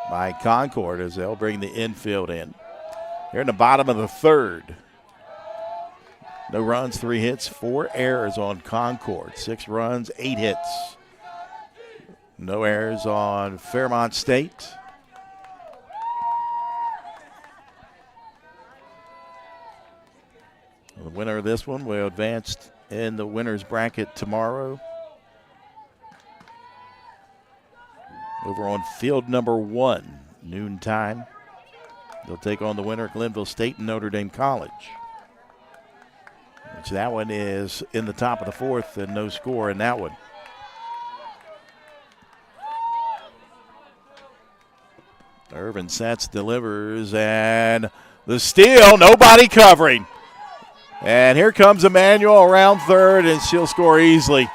by Concord as they'll bring the infield in. Here in the bottom of the third. No runs, 3 hits, 4 errors on Concord. 6 runs, 8 hits. No errors on Fairmont State. The winner of this one will advance in the winner's bracket tomorrow. Over on field number 1, noon time. They'll take on the winner, Glenville State and Notre Dame College. Which that one is in the top of the 4th and no score in that one. Irvin sets, delivers, and the steal, nobody covering. And here comes Emanuel around third, and she'll score easily.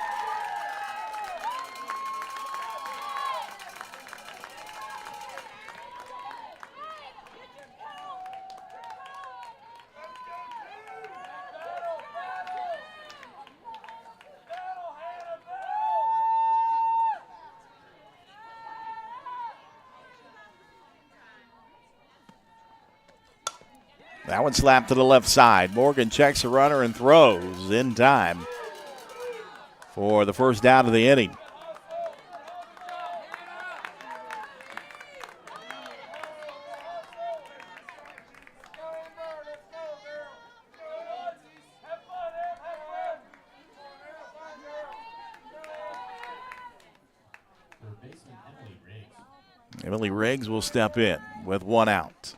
That one slapped to the left side. Morgan checks the runner and throws in time for the first out of the inning. Emily Riggs will step in with 1 out.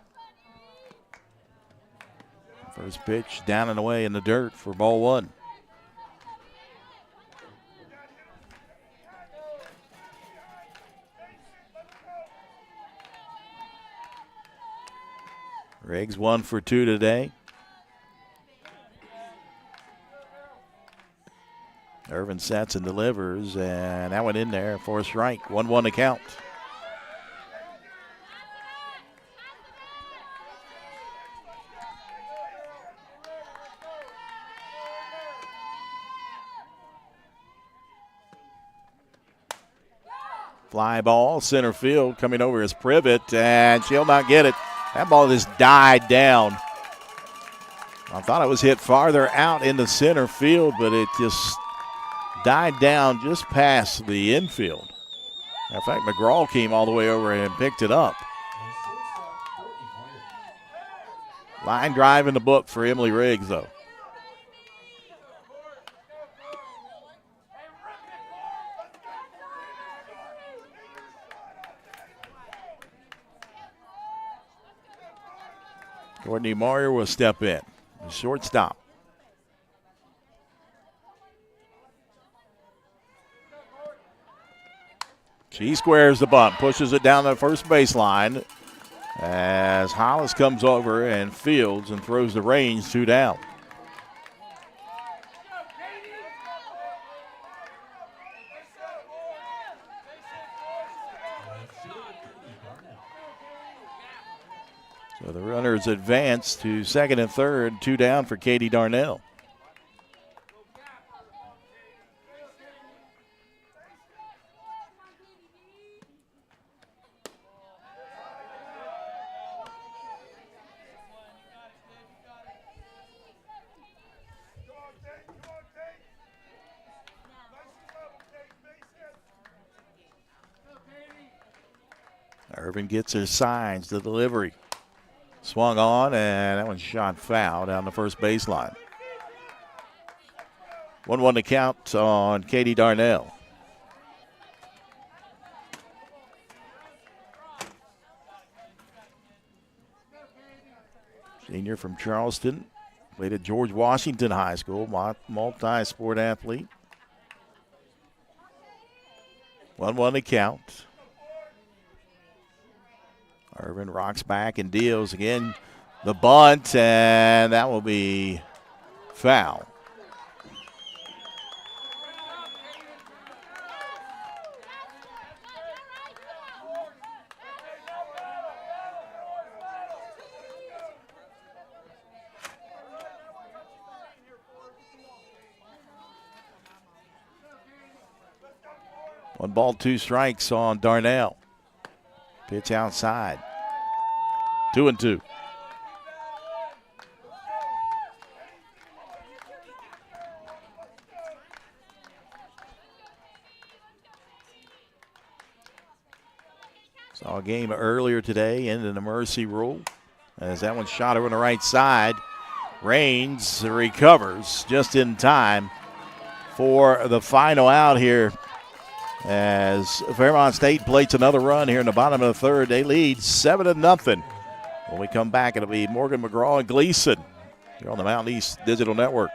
First pitch down and away in the dirt for ball 1. Riggs 1 for 2 today. Irvin sets and delivers, and that went in there for a strike. 1-1 to count. Fly ball, center field, coming over is Privet, and she'll not get it. That ball just died down. I thought it was hit farther out into center field, but it just died down just past the infield. In fact, McGraw came all the way over and picked it up. Line drive in the book for Emily Riggs, though. Courtney Moyer will step in. The shortstop. She squares the bunt, pushes it down the first baseline as Hollis comes over and fields and throws the range 2 down. So the runners advance to second and third, 2 down for Katie Darnell. Irvin gets her signs, the delivery. Swung on, and that one shot foul down the first baseline. 1-1 to count on Katie Darnell. Senior from Charleston. Played at George Washington High School, multi-sport athlete. 1-1 to count. Irvin rocks back and deals again the bunt, and that will be foul. One ball, 2 strikes on Darnell. Pitch outside. 2-2. Saw a game earlier today, ended in a mercy rule. As that one shot over on the right side. Raines recovers just in time for the final out here. As Fairmont State plates another run here in the bottom of the third. They lead 7-0. When we come back, it'll be Morgan McGraw and Gleason here on the Mountain East Digital Network.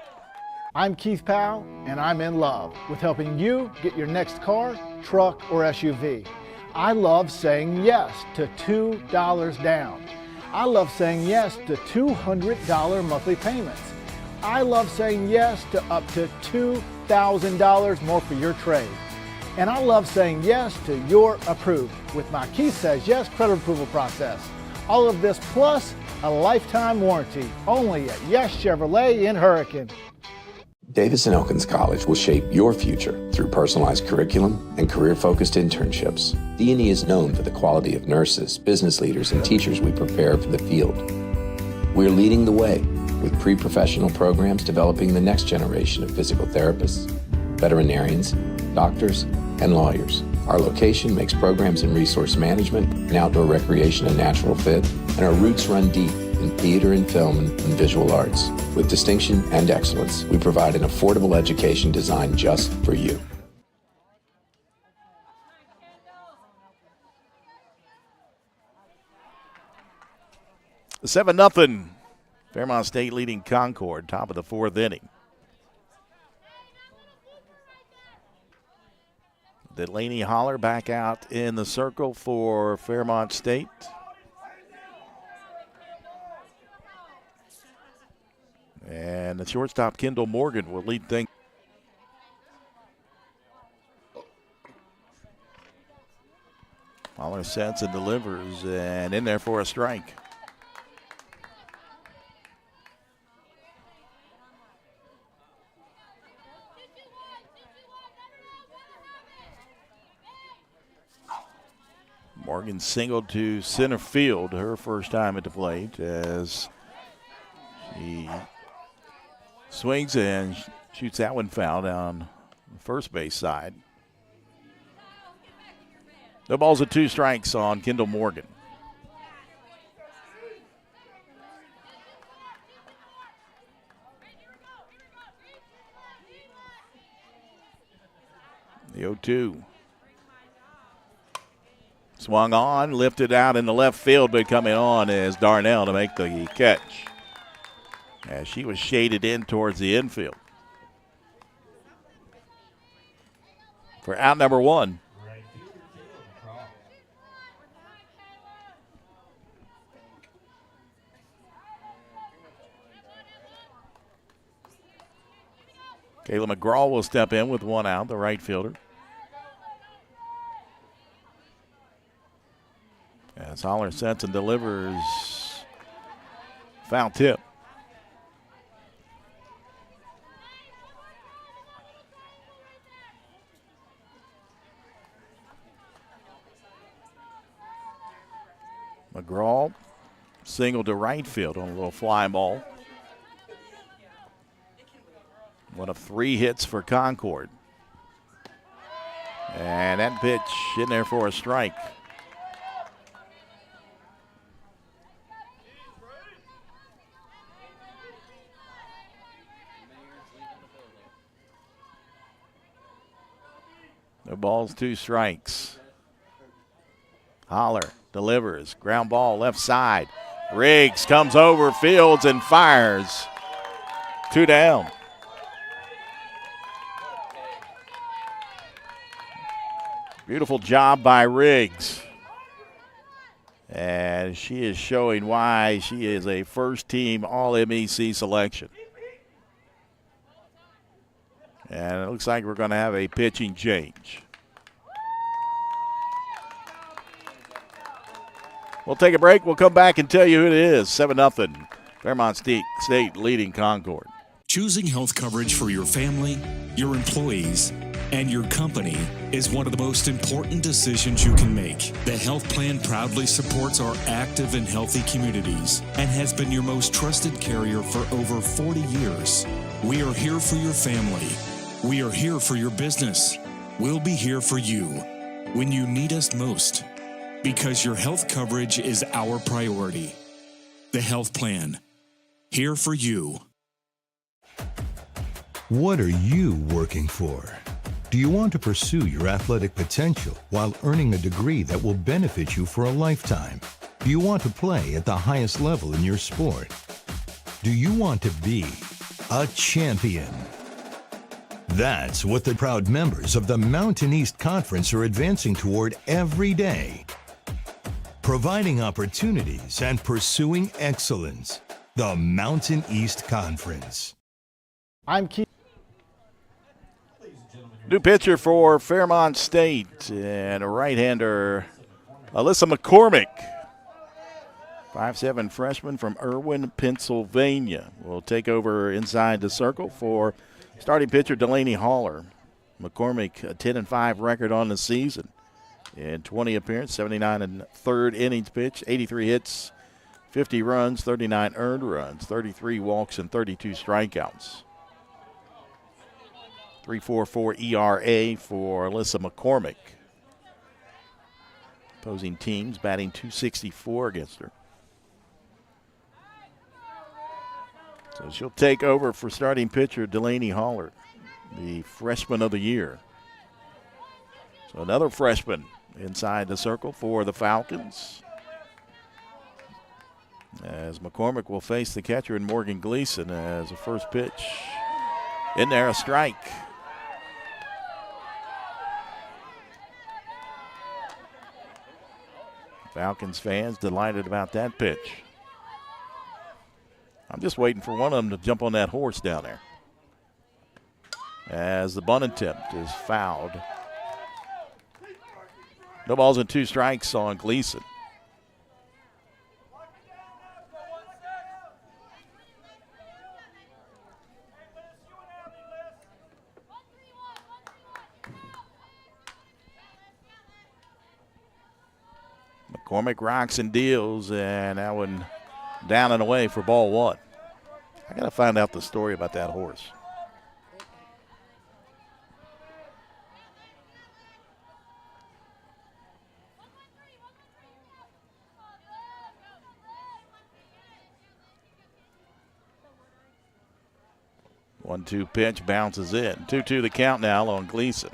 I'm Keith Powell, and I'm in love with helping you get your next car, truck, or SUV. I love saying yes to $2 down. I love saying yes to $200 monthly payments. I love saying yes to up to $2,000 more for your trade. And I love saying yes to your approved with my Keith Says Yes credit approval process. All of this plus a lifetime warranty only at Yes Chevrolet in Hurricane. Davis & Elkins College will shape your future through personalized curriculum and career-focused internships. D&E is known for the quality of nurses, business leaders, and teachers we prepare for the field. We're leading the way with pre-professional programs developing the next generation of physical therapists, veterinarians, doctors, and lawyers. Our location makes programs in resource management and outdoor recreation a natural fit, and our roots run deep in theater and film and visual arts. With distinction and excellence, we provide an affordable education designed just for you. The 7-0. Fairmont State leading Concord, top of the 4th inning. Delaney Holler back out in the circle for Fairmont State. And the shortstop, Kendall Morgan, will lead things. Holler sets and delivers, and in there for a strike. Morgan singled to center field, her first time at the plate, as she swings and shoots that one foul down the first base side. No balls and 2 strikes on Kendall Morgan. The 0-2. Swung on, lifted out in the left field, but coming on is Darnell to make the catch, as she was shaded in towards the infield. For out number 1. Kayla McGraw will step in with 1 out, the right fielder. As Holler sets and delivers, foul tip. McGraw single to right field on a little fly ball. One of 3 hits for Concord. And that pitch in there for a strike. No balls, 2 strikes. Holler delivers. Ground ball left side. Riggs comes over, fields, and fires. 2 down. Beautiful job by Riggs. And she is showing why she is a first-team All-MEC selection. And it looks like we're going to have a pitching change. We'll take a break. We'll come back and tell you who it is. 7-0. Fairmont State leading Concord. Choosing health coverage for your family, your employees, and your company is one of the most important decisions you can make. The health plan proudly supports our active and healthy communities and has been your most trusted carrier for over 40 years. We are here for your family. We are here for your business. We'll be here for you when you need us most, because your health coverage is our priority. The health plan, here for you. What are you working for? Do you want to pursue your athletic potential while earning a degree that will benefit you for a lifetime? Do you want to play at the highest level in your sport? Do you want to be a champion? That's what the proud members of the Mountain East Conference are advancing toward every day. Providing opportunities and pursuing excellence. The Mountain East Conference. I'm Keith. New pitcher for Fairmont State and a right-hander, Alyssa McCormick. 5'7" freshman from Irwin, Pennsylvania, will take over inside the circle for starting pitcher Delaney Haller. McCormick, a 10-5 record on the season. In 20 appearances, 79 and third innings pitched, 83 hits, 50 runs, 39 earned runs, 33 walks, and 32 strikeouts. 3.44 ERA for Alyssa McCormick. Opposing teams batting .264 against her. So she'll take over for starting pitcher Delaney Haller, the freshman of the year. So another freshman inside the circle for the Falcons, as McCormick will face the catcher in Morgan Gleason as a first pitch. In there, a strike. Falcons fans delighted about that pitch. I'm just waiting for one of them to jump on that horse down there, as the bunt attempt is fouled. No balls and 2 strikes on Gleason. McCormick rocks and deals, and that one down and away for ball one. I got to find out the story about that horse. One-two pitch bounces in. 2-2 the count now on Gleason.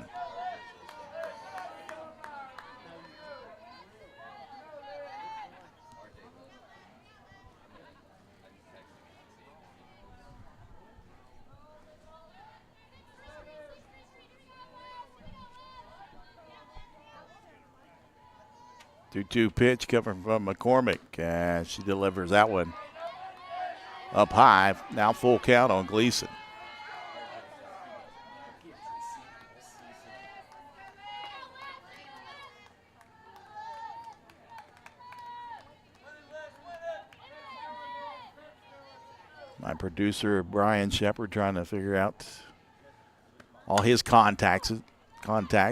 Two pitch coming from McCormick. She delivers that one up high. Now full count on Gleason. My producer, Brian Shepard, trying to figure out all his contact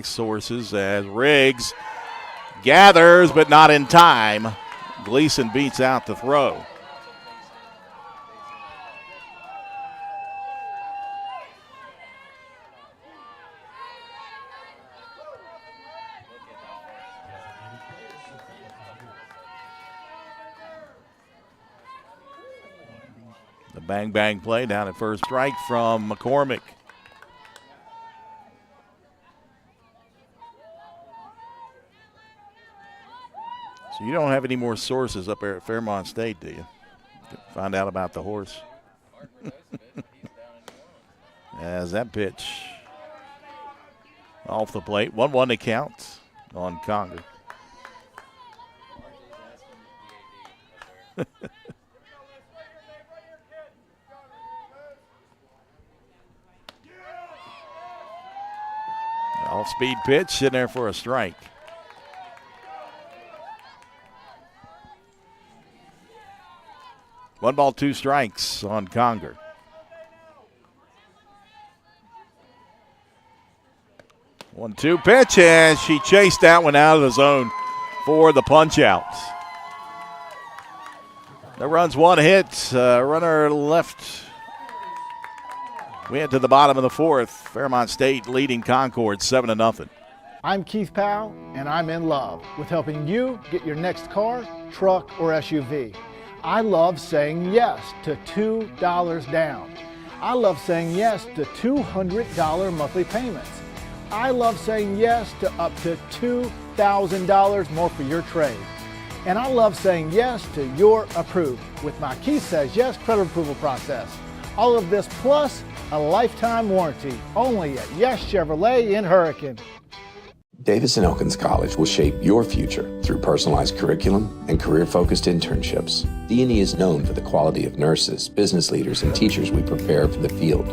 sources as Riggs gathers, but not in time. Gleason beats out the throw. The bang-bang play down at first strike from McCormick. So you don't have any more sources up there at Fairmont State, do you? Find out about the horse. As that pitch off the plate. 1-1 to count on Concord. Off-speed pitch in there for a strike. One ball, two strikes on Concord. One-two pitch, and she chased that one out of the zone for the punch-out. No runs, one hit. Runner left. We head to the bottom of the fourth. Fairmont State leading Concord 7-0. I'm Keith Powell, and I'm in love with helping you get your next car, truck, or SUV. I love saying yes to $2 down. I love saying yes to $200 monthly payments. I love saying yes to up to $2,000 more for your trade. And I love saying yes to your approved with my Keith Says Yes credit approval process. All of this plus a lifetime warranty only at Yes Chevrolet in Hurricane. Davis & Elkins College will shape your future through personalized curriculum and career-focused internships. D&E is known for the quality of nurses, business leaders, and teachers we prepare for the field.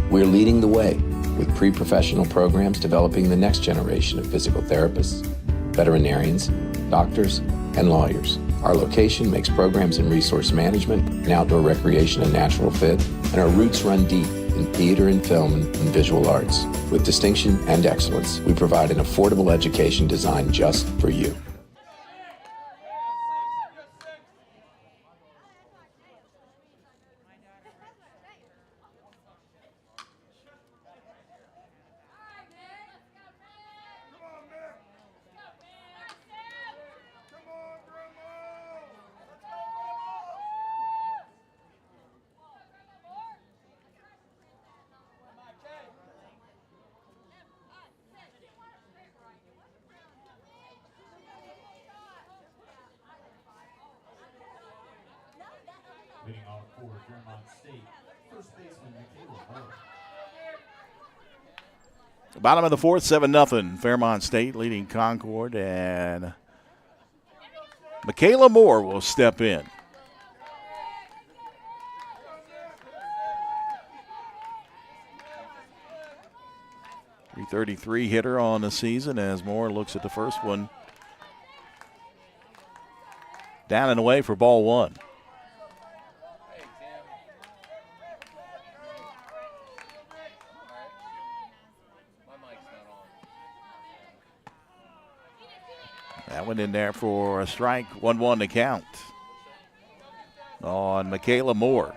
We're leading the way with pre-professional programs developing the next generation of physical therapists, veterinarians, doctors, and lawyers. Our location makes programs in resource management and outdoor recreation a natural fit, and our roots run deep in theater and film and visual arts. With distinction and excellence, we provide an affordable education designed just for you. Leading off for Fairmont State, first baseman Michaela Moore. Bottom of the fourth, 7-0. Fairmont State leading Concord, and Michaela Moore will step in. .333 hitter on the season as Moore looks at the first one. Down and away for ball one. That one in there for a strike, 1-1 to count on Michaela Moore.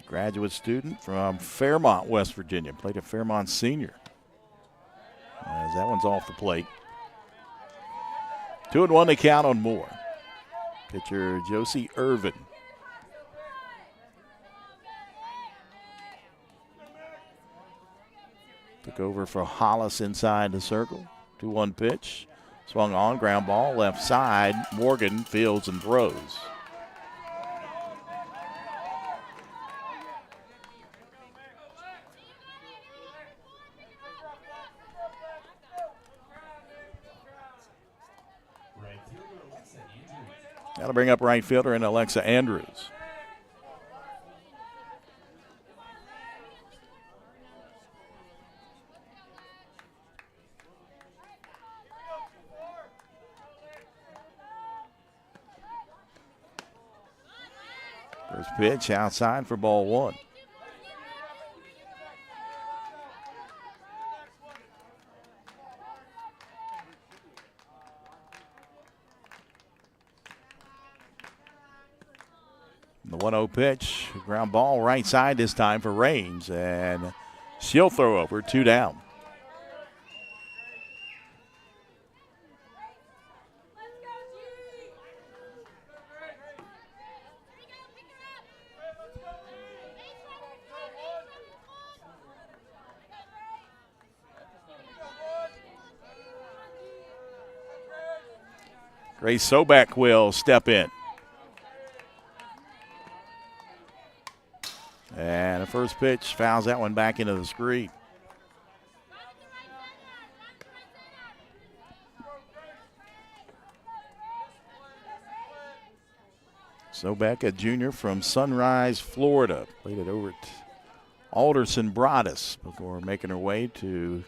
Graduate student from Fairmont, West Virginia. Played at Fairmont Senior. As that one's off the plate. 2-1 to count on Moore. Pitcher Josie Irvin. Took over for Hollis inside the circle. 2-1 pitch. Swung on, ground ball, left side. Morgan fields and throws. That'll bring up right fielder and Alexa Andrews. First pitch outside for ball one. The 1-0 pitch, ground ball right side this time for Raines, and she'll throw over, 2 down. Grace Sobek will step in. And the first pitch fouls that one back into the screen. Sobek, a junior from Sunrise, Florida. Played it over at Alderson Broadus before making her way to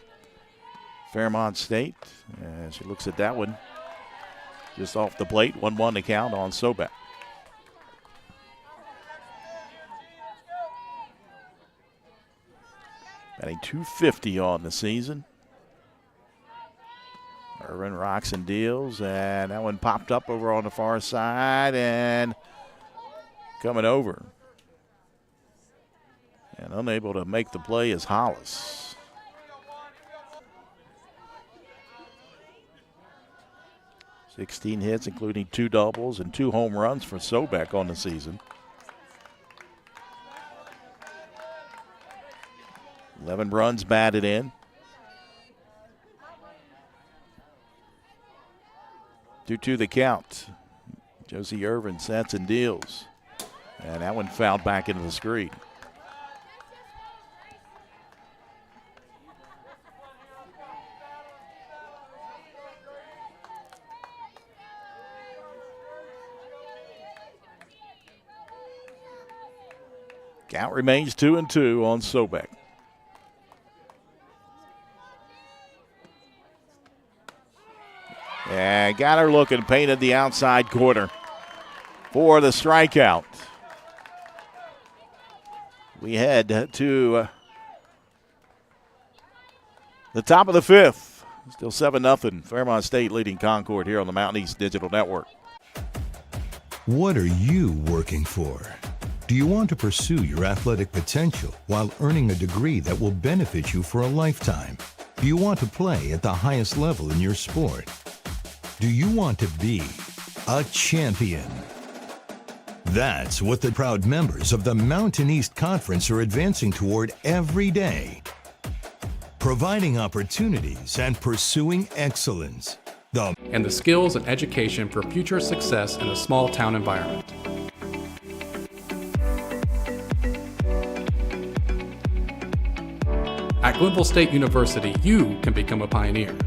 Fairmont State. And she looks at that one just off the plate. 1-1 to count on Sobek. Batting .250 on the season. Irvin rocks and deals, and that one popped up over on the far side and coming over. And unable to make the play is Hollis. .16 hits, including 2 doubles and 2 home runs for Sobek on the season. 11 runs batted in. 2-2 the count. Josie Irvin sets and deals. And that one fouled back into the screen. Count remains 2-2 on Sobek. And got her looking, painted the outside corner for the strikeout. We head to the top of the 5th. Still 7-0. Fairmont State leading Concord here on the Mountain East Digital Network. What are you working for? Do you want to pursue your athletic potential while earning a degree that will benefit you for a lifetime? Do you want to play at the highest level in your sport? Do you want to be a champion? That's what the proud members of the Mountain East Conference are advancing toward every day. Providing opportunities and pursuing excellence. And the skills and education for future success in a small town environment. At Glenville State University, you can become a pioneer.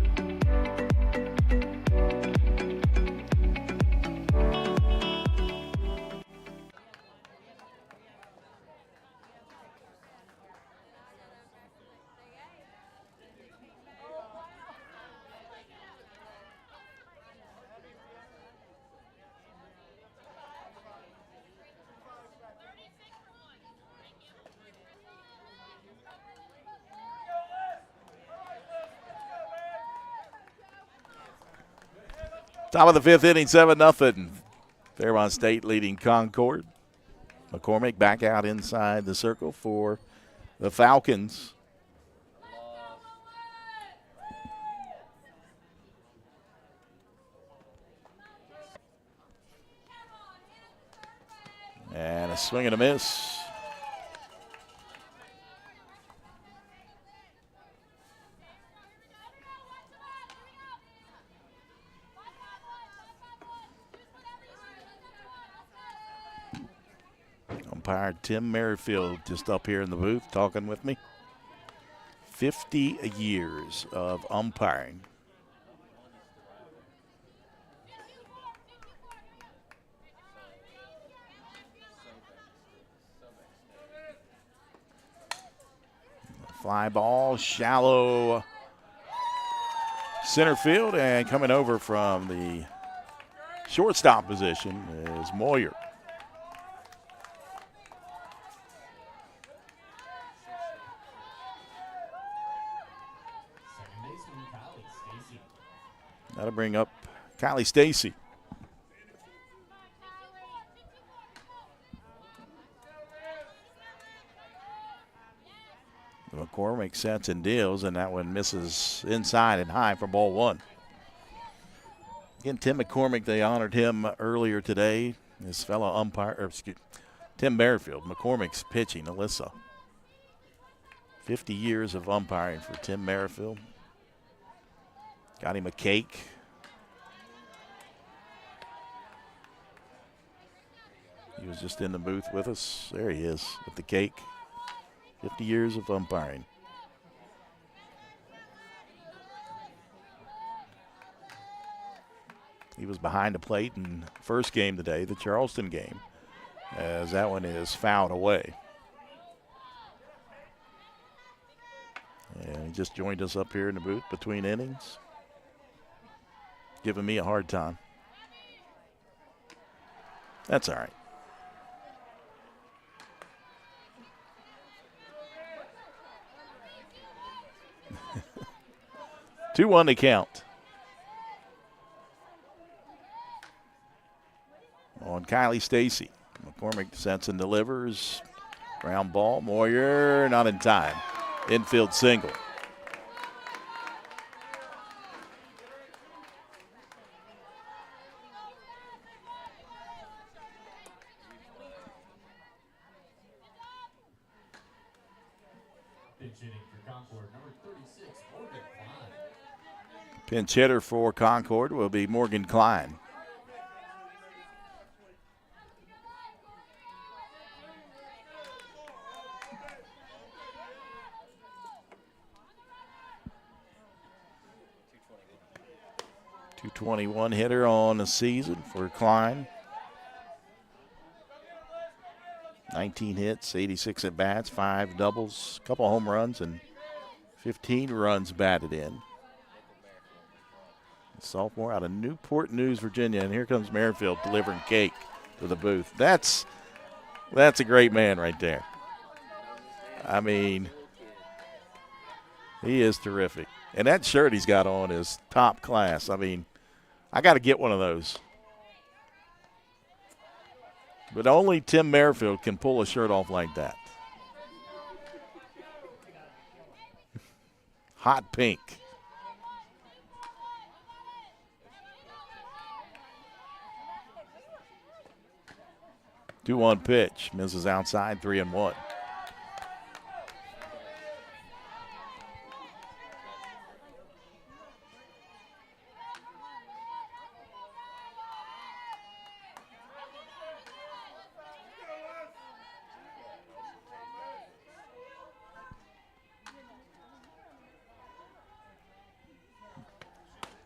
Top of the fifth inning, 7-0. Fairmont State leading Concord. McCormick back out inside the circle for the Falcons. And a swing and a miss. Umpire Tim Merrifield just up here in the booth talking with me. 50 years of umpiring. Fly ball, shallow center field, and coming over from the shortstop position is Moyer. That'll bring up Kylie Stacy. McCormick sets and deals, and that one misses inside and high for ball one. Again, Tim McCormick, they honored him earlier today. His fellow umpire, Tim Merrifield. McCormick's pitching, Alyssa. 50 years of umpiring for Tim Merrifield. Got him a cake. He was just in the booth with us. There he is with the cake. 50 years of umpiring. He was behind the plate in the first game today, the Charleston game, as that one is fouled away. And he just joined us up here in the booth between innings, giving me a hard time. That's all right. 2-1 to count. On Kylie Stacy. McCormick sets and delivers. Ground ball. Moyer not in time. Infield single. Pinch hitting for Concord, number 36, Morgan Klein. Pinch hitter for Concord will be Morgan Klein. .221 hitter on the season for Klein. 19 hits, 86 at bats, 5 doubles, couple home runs, and 15 runs batted in. Sophomore out of Newport News, Virginia, and here comes Merrifield delivering cake to the booth. That's a great man right there. I mean, he is terrific. And that shirt he's got on is top class. I mean, I got to get one of those. But only Tim Merrifield can pull a shirt off like that. Hot pink. Two-one pitch. Misses outside, 3-1.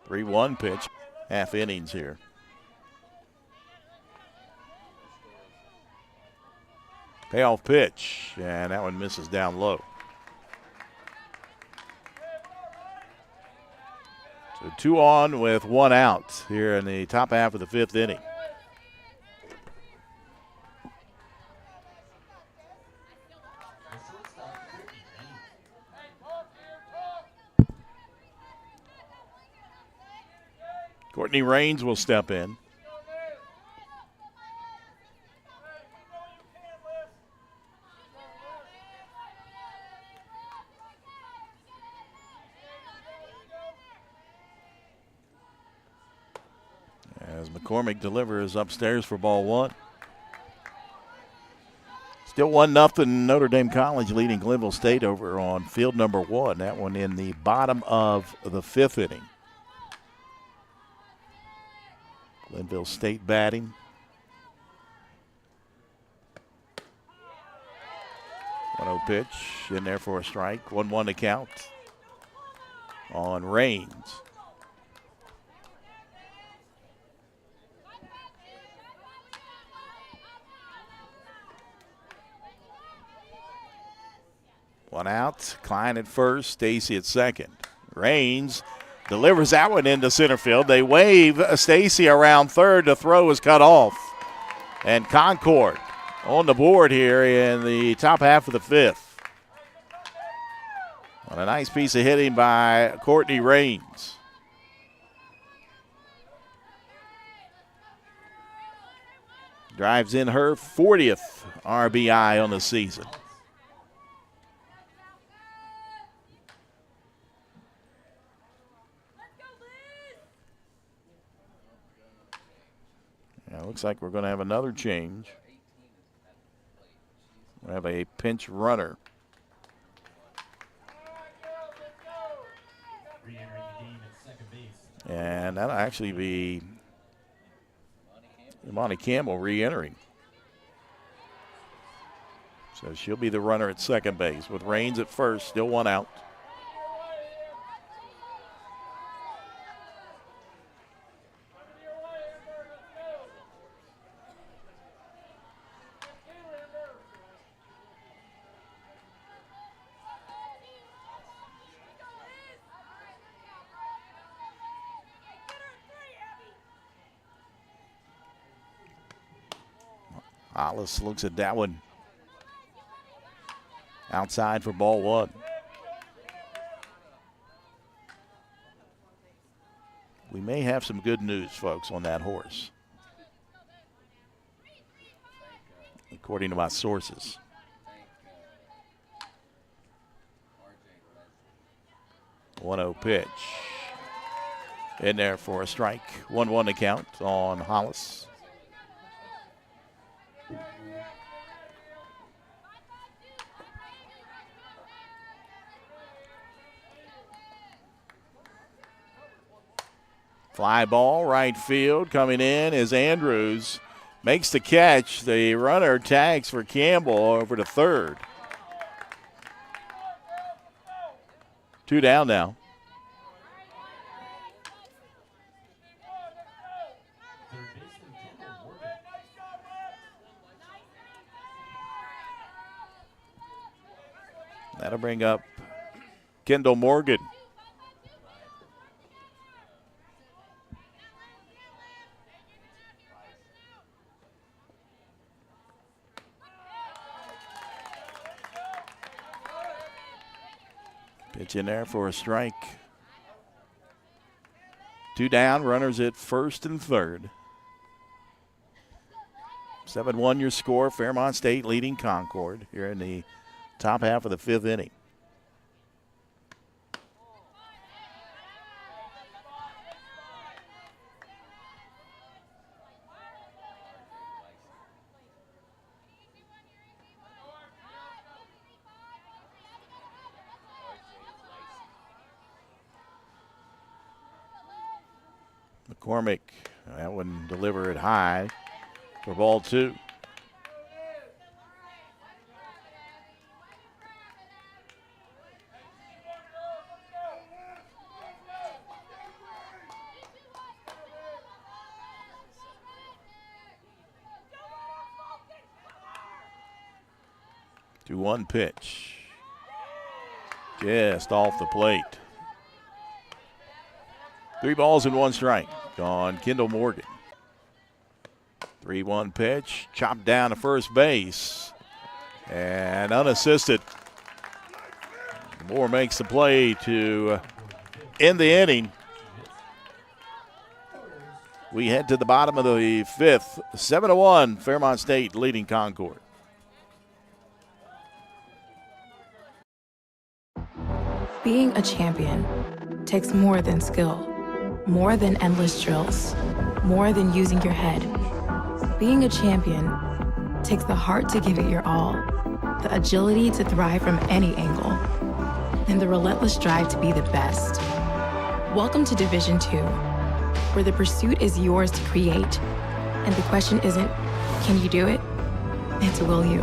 Three-one pitch. Half innings here. Payoff pitch, and that one misses down low. So 2 on with 1 out here in the top half of the 5th inning. Courtney Raines will step in. As McCormick delivers upstairs for ball one. Still 1-0 Notre Dame College leading Glenville State over on field number one. That one in the bottom of the fifth inning. Glenville State batting. 1-0 pitch in there for a strike. 1-1 to count on Raines. One out, Klein at first, Stacy at second. Raines delivers that one into center field. They wave Stacy around third. The throw is cut off. And Concord on the board here in the top half of the fifth. On a nice piece of hitting by Courtney Raines. Drives in her 40th RBI on the season. Now, looks like we're going to have another change. We have a pinch runner. And that'll actually be Imani Campbell re-entering. So she'll be the runner at second base with Raines at first, still one out. Hollis looks at that one. Outside for ball one. We may have some good news, folks, on that horse, according to my sources. – 1-0 pitch. In there for a strike. 1-1 to count on Hollis. Fly ball, right field. Coming in is Andrews. Makes the catch. The runner tags for Campbell over to third. 2 down now. That'll bring up Kendall Morgan. Pitch in there for a strike. 2 down, runners at first and third. 7-1 your score. Fairmont State leading Concord here in the top half of the fifth inning. McCormick, that one delivered high for ball two. To 1 pitch. Just off the plate. 3 balls and 1 strike on Kendall Morgan. 3-1 pitch, chopped down to first base, and unassisted. Moore makes the play to end the inning. We head to the bottom of the fifth. 7-1, Fairmont State leading Concord. Being a champion takes more than skill, more than endless drills, more than using your head. Being a champion takes the heart to give it your all, the agility to thrive from any angle, and the relentless drive to be the best. Welcome to Division II, where the pursuit is yours to create, and the question isn't, can you do it? It's will you?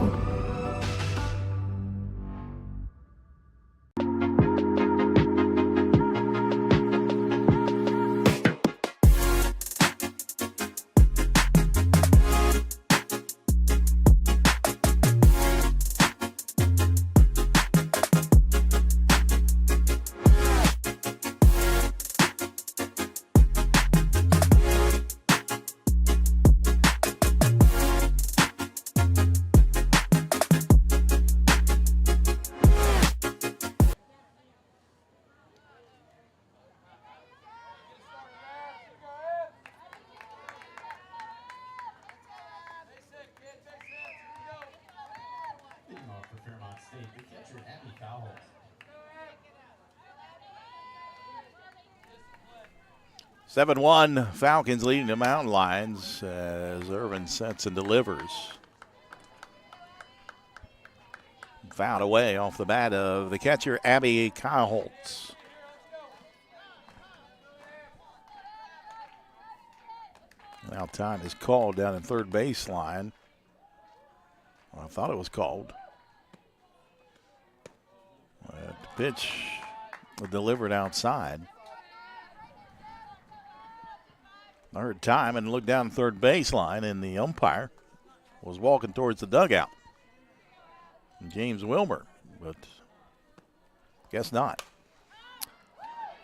Leading off for Fairmont State, the catcher, Abby Cowell. 7-1, Falcons leading the Mountain Lions as Irvin sets and delivers. Fouled away off the bat of the catcher, Abby Kyle-Holtz. Now time is called down in third baseline. Well, I thought it was called. The pitch delivered outside. I heard time and looked down third baseline, and the umpire was walking towards the dugout. James Wilmer, but guess not.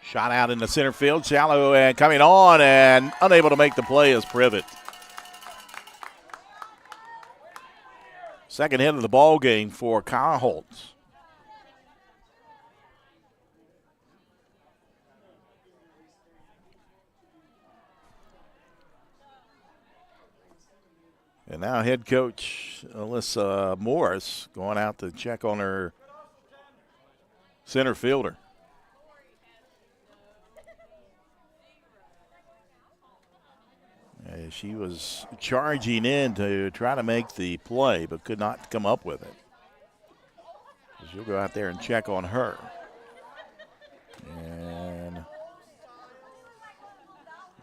Shot out in the center field, shallow and coming on, and unable to make the play is Privet. Second hit of the ball game for Kyle Holtz. And now head coach Alyssa Morris going out to check on her center fielder. She was charging in to try to make the play, but could not come up with it. She'll go out there and check on her. And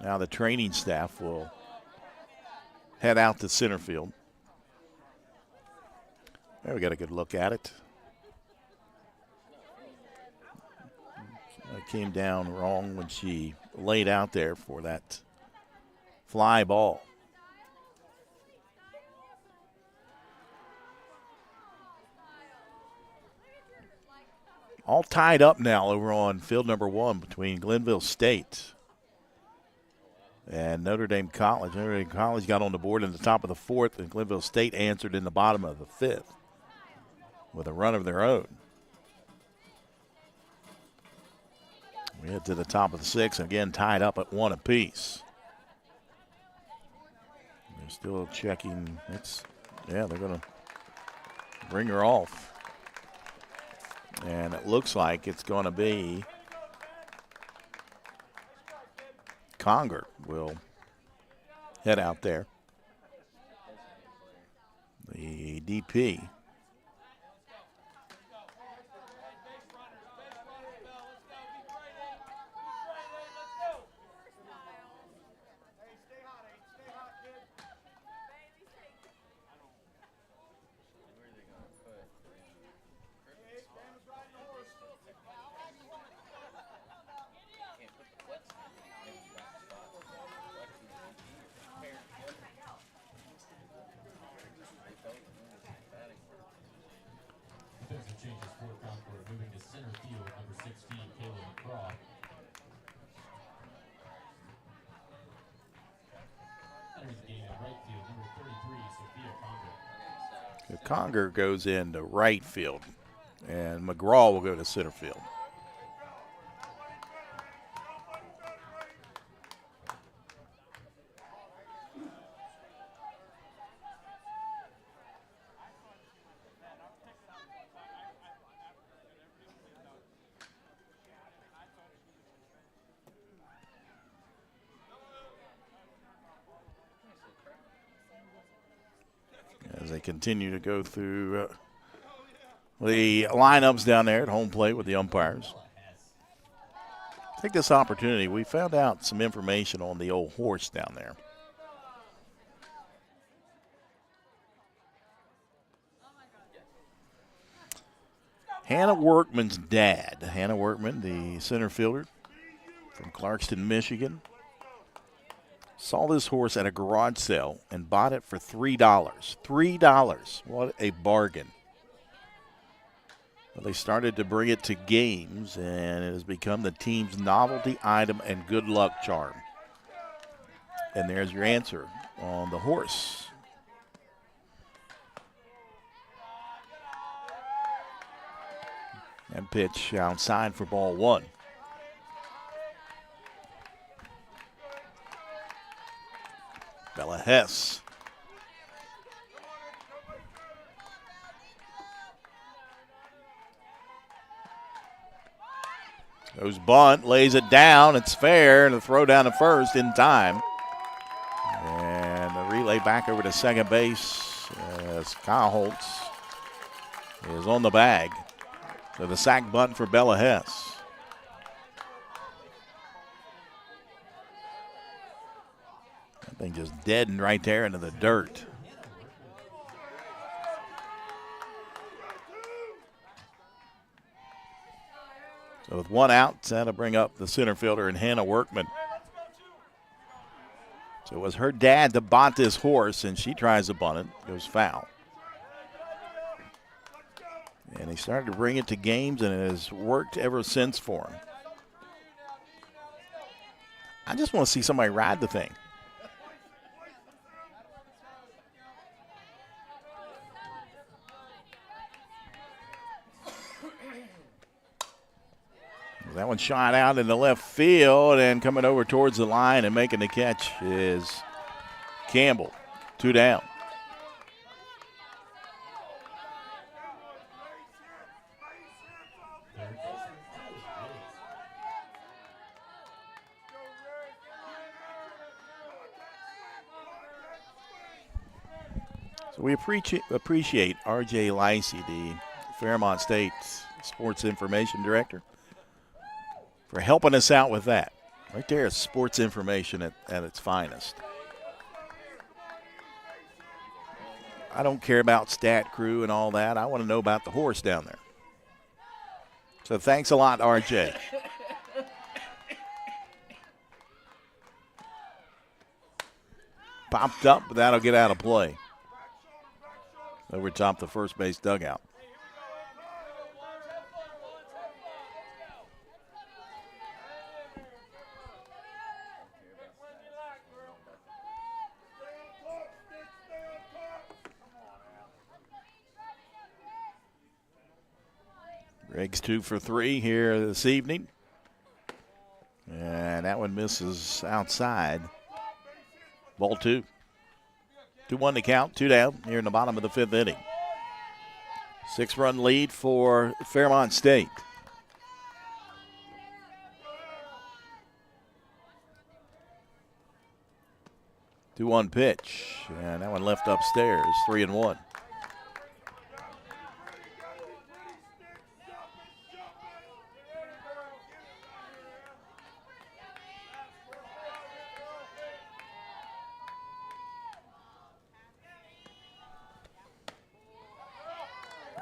now the training staff will head out to center field. There, we got a good look at it. It came down wrong when she laid out there for that fly ball. All tied up now over on field number 1 between Glenville State and Notre Dame College. Notre Dame College got on the board in the top of the 4th, and Glenville State answered in the bottom of the 5th with a run of their own. We head to the top of the 6th, again tied up at 1 apiece. They're still checking. They're going to bring her off. And it looks like it's going to be Concord will head out there. The DP. Conger goes into right field, and McGraw will go to center field. continue to go through the lineups down there at home plate with the umpires. Take this opportunity. We found out some information on the old horse down there. Hannah Workman's dad, Hannah Workman, the center fielder from Clarkston, Michigan, saw this horse at a garage sale and bought it for $3. $3. What a bargain. Well, they started to bring it to games, and it has become the team's novelty item and good luck charm. And there's your answer on the horse. And pitch outside for ball one. Bella Hess. Goes bunt, lays it down. It's fair, and the throw down to first in time. And the relay back over to second base as Kyle Holtz is on the bag. So the sack bunt for Bella Hess. That thing just deadened right there into the dirt. So with one out, that'll bring up the center fielder and Hannah Workman. So it was her dad that bought this horse, and she tries to bunt it. Goes foul. And he started to bring it to games, and it has worked ever since for him. I just want to see somebody ride the thing. That one shot out in the left field, and coming over towards the line and making the catch is Campbell. 2 down. So we appreciate R.J. Licey, the Fairmont State Sports Information Director, for helping us out with that. Right there is sports information at its finest. I don't care about stat crew and all that. I want to know about the horse down there. So thanks a lot, RJ. Popped up, but that'll get out of play. Over top the first base dugout. Riggs 2 for 3 here this evening. And that one misses outside. Ball 2. 2-1 to count, 2 down here in the bottom of the 5th inning. 6-run lead for Fairmont State. Two 2-1 pitch, and that one left upstairs, 3-1.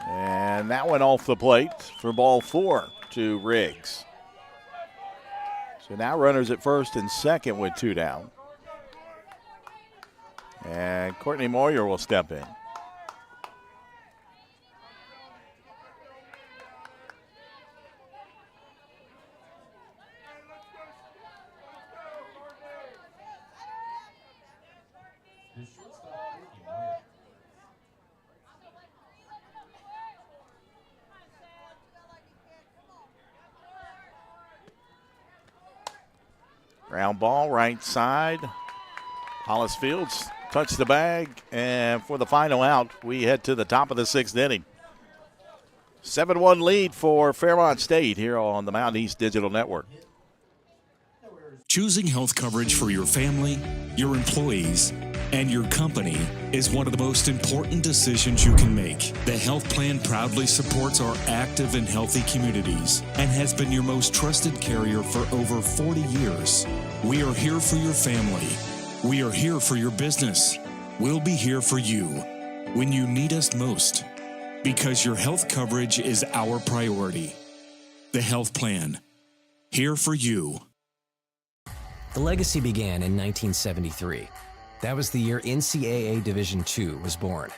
And that went off the plate for ball 4 to Riggs. So now runners at first and second with 2 down. And Courtney Moyer will step in. Ground ball, right side. Hollis Fields touched the bag, and for the final out, we head to the top of the 6th inning. 7-1 lead for Fairmont State here on the Mountain East Digital Network. Choosing health coverage for your family, your employees, and your company is one of the most important decisions you can make. The health plan proudly supports our active and healthy communities and has been your most trusted carrier for over 40 years. We are here for your family. We are here for your business. We'll be here for you when you need us most, because your health coverage is our priority. The health plan, here for you. The legacy began in 1973. That was the year NCAA Division II was born.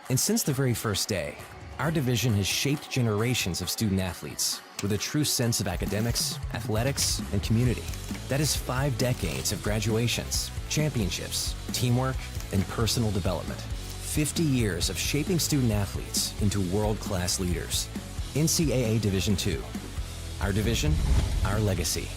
And since the very first day, our division has shaped generations of student athletes with a true sense of academics, athletics, and community. That is 5 decades of graduations, championships, teamwork, and personal development. 50 years of shaping student athletes into world-class leaders. NCAA Division II. Our division, our legacy.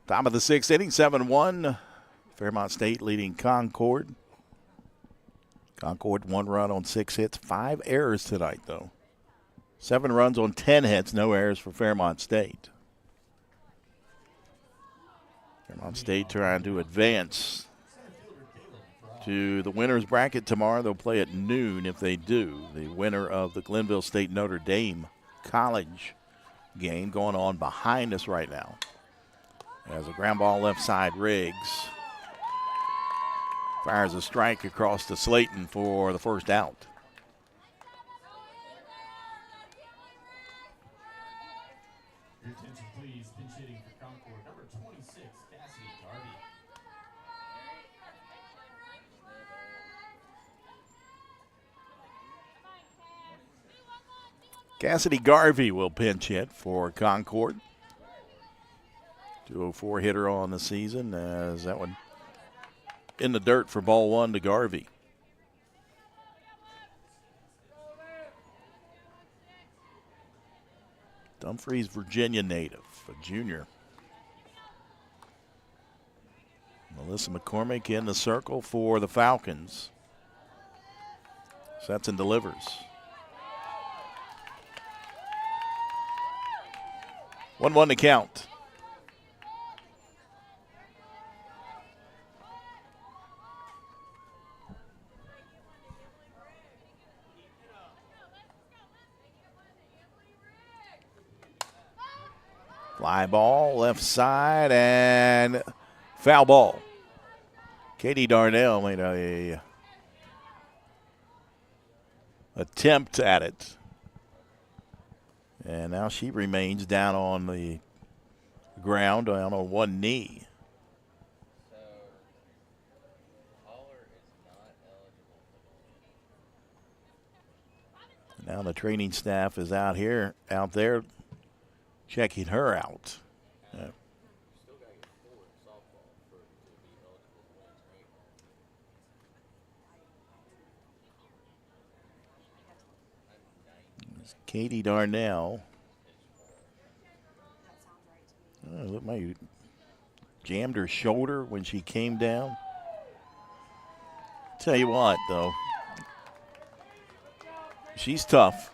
Top of the 6th inning, 7-1. Fairmont State leading Concord. Concord 1 run on 6 hits, 5 errors tonight, though. 7 runs on 10 hits, no errors for Fairmont State. Fairmont State trying to advance to the winner's bracket tomorrow. They'll play at noon if they do. The winner of the Glenville State Notre Dame College game going on behind us right now. As a ground ball left side, Riggs fires a strike across to Slayton for the first out. Your attention, please. Pinch hitting for Concord, number 26, Cassidy Garvey. Cassidy Garvey will pinch hit for Concord. 204 hitter on the season, as that one in the dirt for ball 1 to Garvey. Dumfries, Virginia native, a junior. Melissa McCormick in the circle for the Falcons. Sets and delivers. 1-1 to count. Fly ball, left side, and foul ball. Katie Darnell made a attempt at it. And now she remains down on the ground, down on one knee. Now the training staff is out there, checking her out. Yeah. Katie Darnell. Look, maybe jammed her shoulder when she came down. Tell you what, though, she's tough.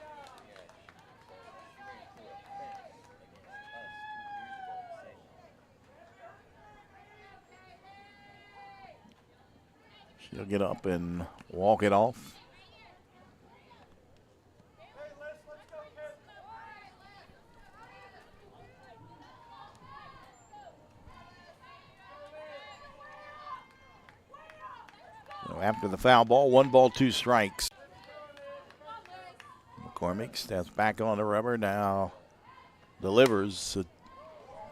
She'll get up and walk it off. after the foul ball, 1 ball, 2 strikes. McCormick steps back on the rubber, now delivers a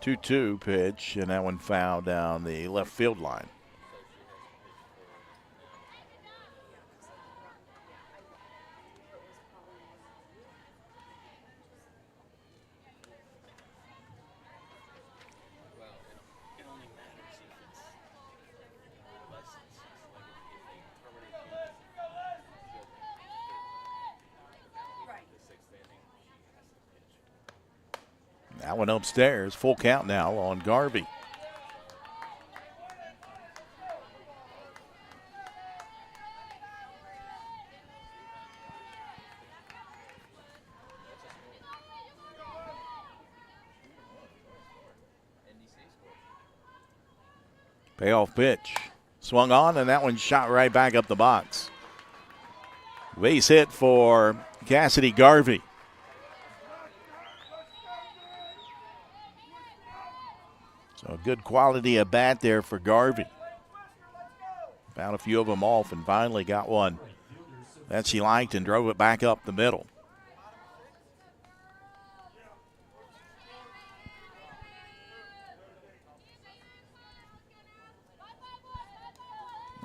2-2 pitch, and that one fouled down the left field line. That one upstairs, full count now on Garvey. Payoff pitch. Swung on, and that one shot right back up the box. Base hit for Cassidy Garvey. So a good quality of bat there for Garvey. Found a few of them off and finally got one that she liked and drove it back up the middle.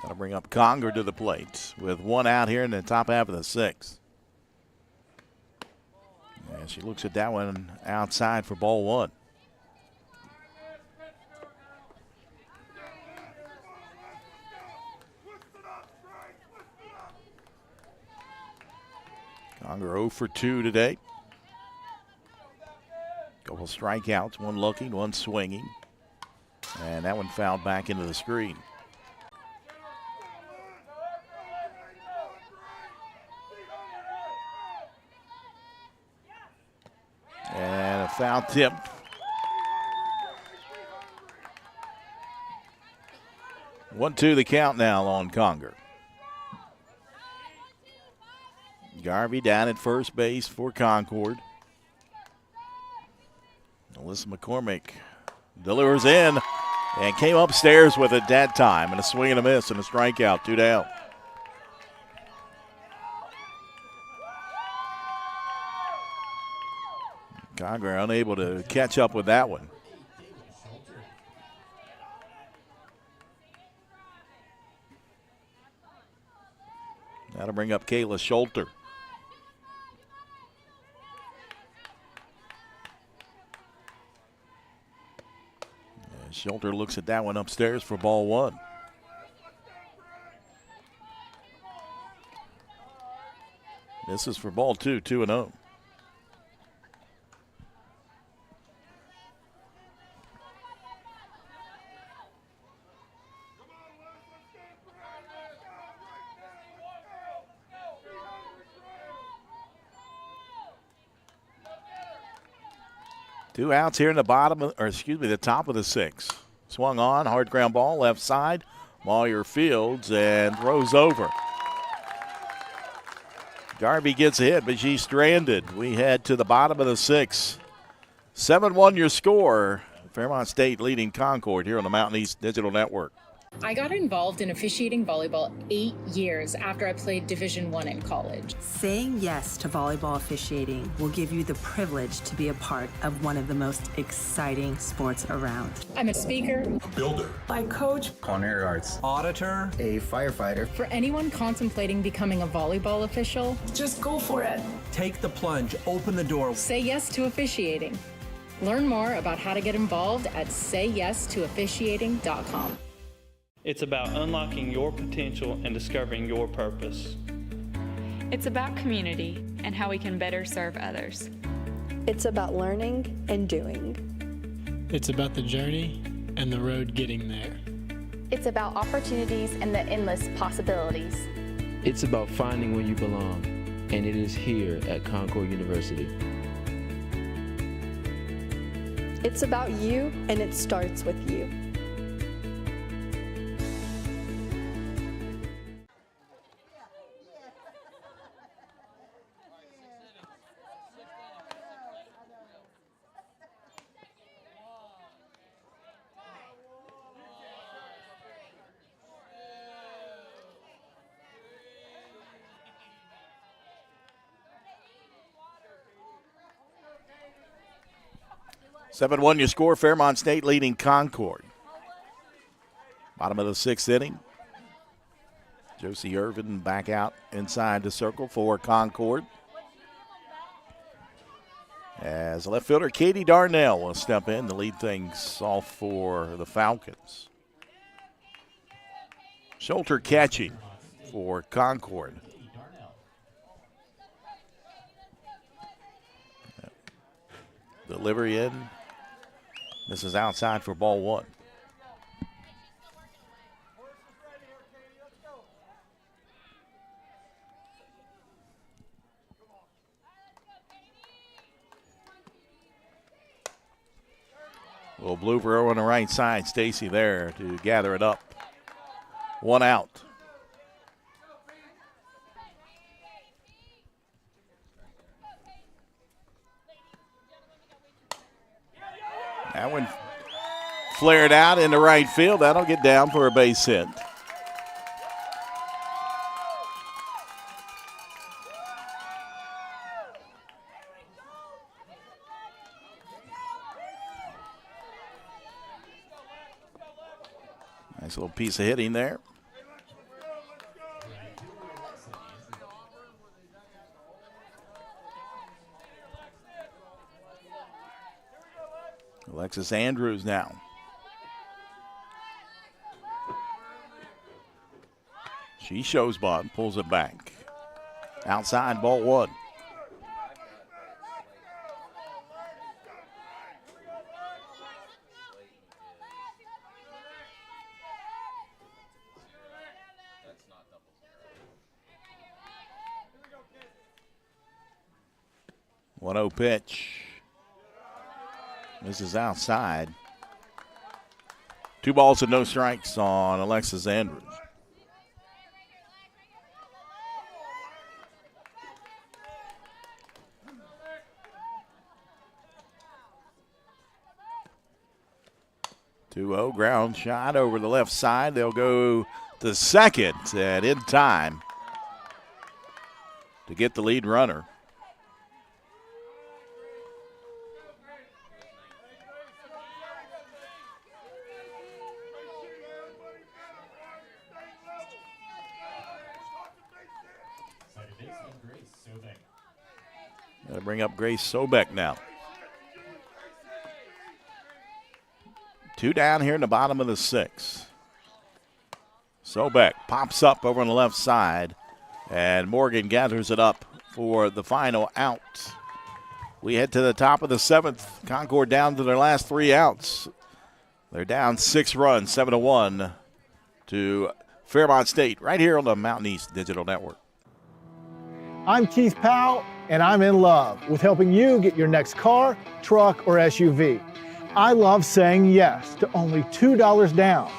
That'll bring up Concord to the plate with 1 out here in the top half of the 6th. And she looks at that one outside for ball 1. Concord 0 for 2 today. Couple strikeouts, 1 looking, 1 swinging. And that one fouled back into the screen. And a foul tip. One-two the count now on Concord. Garvey down at first base for Concord. Alyssa McCormick delivers in and came upstairs with it that time, and a swing and a miss and a strikeout, 2 down. Concord unable to catch up with that one. That'll bring up Kayla Schulter. Schulter looks at that one upstairs for ball 1. This is for ball 2, 2-0. Two outs here in the the top of the 6th. Swung on, hard ground ball, left side. Moyer fields and throws over. Garvey gets a hit, but she's stranded. We head to the bottom of the 6th. 7-1 your score. Fairmont State leading Concord here on the Mountain East Digital Network. I got involved in officiating volleyball 8 years after I played Division I in college. Saying yes to volleyball officiating will give you the privilege to be a part of one of the most exciting sports around. I'm a speaker, A builder. I coach, Culinary arts. auditor, A firefighter. For anyone contemplating becoming a volleyball official, just go for it. Take the plunge, open the door. Say yes to officiating. Learn more about how to get involved at sayyes2officiating.com. It's about unlocking your potential and discovering your purpose. It's about community and how we can better serve others. It's about learning and doing. It's about the journey and the road getting there. It's about opportunities and the endless possibilities. It's about finding where you belong, and it is here at Concord University. It's about you, and it starts with you. 7-1 your score. Fairmont State leading Concord. Bottom of the 6th inning. Josie Irvin back out inside the circle for Concord. As left fielder Katie Darnell will step in to lead things off for the Falcons. Schulter catching for Concord. Delivery in. This is outside for ball 1. Little blooper on the right side. Stacy there to gather it up. 1 out. That one flared out into right field. That'll get down for a base hit. Nice little piece of hitting there. Alexis Andrews now. She shows bunt, pulls it back. Outside, ball 1. One-0 pitch. This is outside. 2 balls and no strikes on Alexis Andrews. Two-0 ground shot over the left side. They'll go to second and in time to get the lead runner. Got to bring up Grace Sobek now. 2 down here in the bottom of the 6th. Sobek pops up over on the left side, and Morgan gathers it up for the final out. We head to the top of the 7th. Concord down to their last 3 outs. They're down 6 runs, 7-1 to Fairmont State, right here on the Mountain East Digital Network. I'm Keith Powell, and I'm in love with helping you get your next car, truck, or SUV. I love saying yes to only $2 down.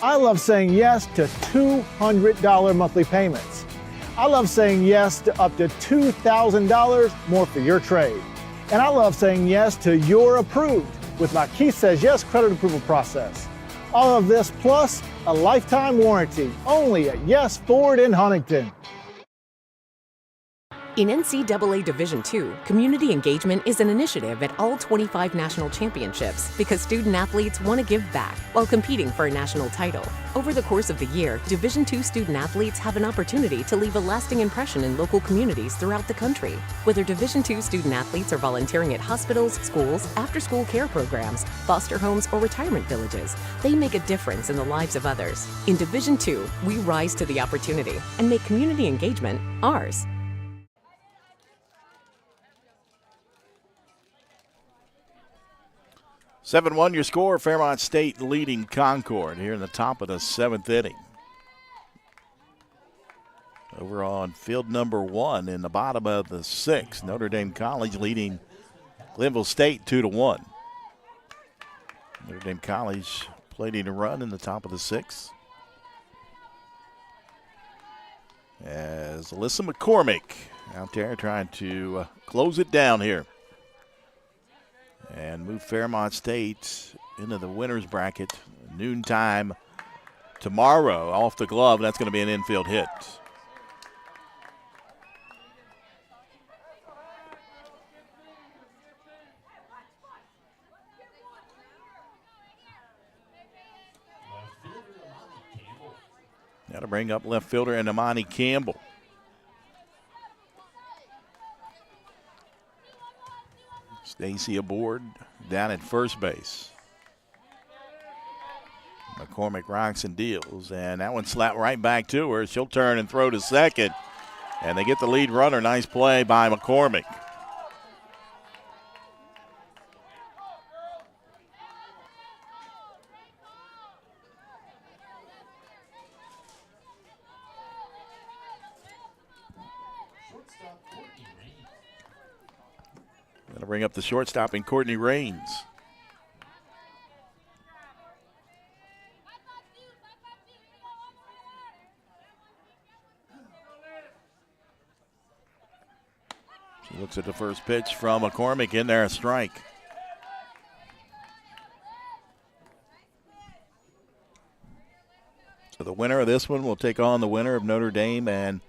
I love saying yes to $200 monthly payments. I love saying yes to up to $2,000 more for your trade. And I love saying yes to You're Approved with my Keith Says Yes credit approval process. All of this plus a lifetime warranty only at Yes Ford in Huntington. In NCAA Division II, community engagement is an initiative at all 25 national championships because student athletes want to give back while competing for a national title. Over the course of the year, Division II student athletes have an opportunity to leave a lasting impression in local communities throughout the country. Whether Division II student athletes are volunteering at hospitals, schools, after-school care programs, foster homes, or retirement villages, they make a difference in the lives of others. In Division II, we rise to the opportunity and make community engagement ours. 7-1 your score. Fairmont State leading Concord here in the top of the 7th inning. Over on field number 1 in the bottom of the 6th, Notre Dame College leading Glenville State 2-1. Notre Dame College plating a run in the top of the 6th. As Alyssa McCormick out there trying to close it down here and move Fairmont State into the winner's bracket. Noontime tomorrow off the glove. That's going to be an infield hit. Got to bring up left fielder and Amani Campbell. Stacy aboard down at first base. McCormick rocks and deals, and that one slapped right back to her. She'll turn and throw to second, and they get the lead runner. Nice play by McCormick. Going to bring up the shortstop in Courtney Raines. She looks at the first pitch from McCormick. In there, a strike. So the winner of this one will take on the winner of Notre Dame and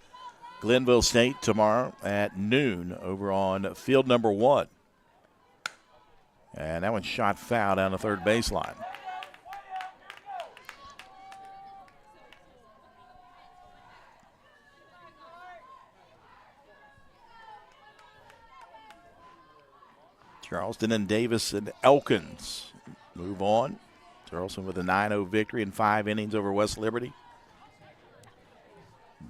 Glenville State tomorrow at noon over on field number 1. And that one shot foul down the third baseline. Charleston and Davis and Elkins move on. Charleston with a 9-0 victory in 5 innings over West Liberty.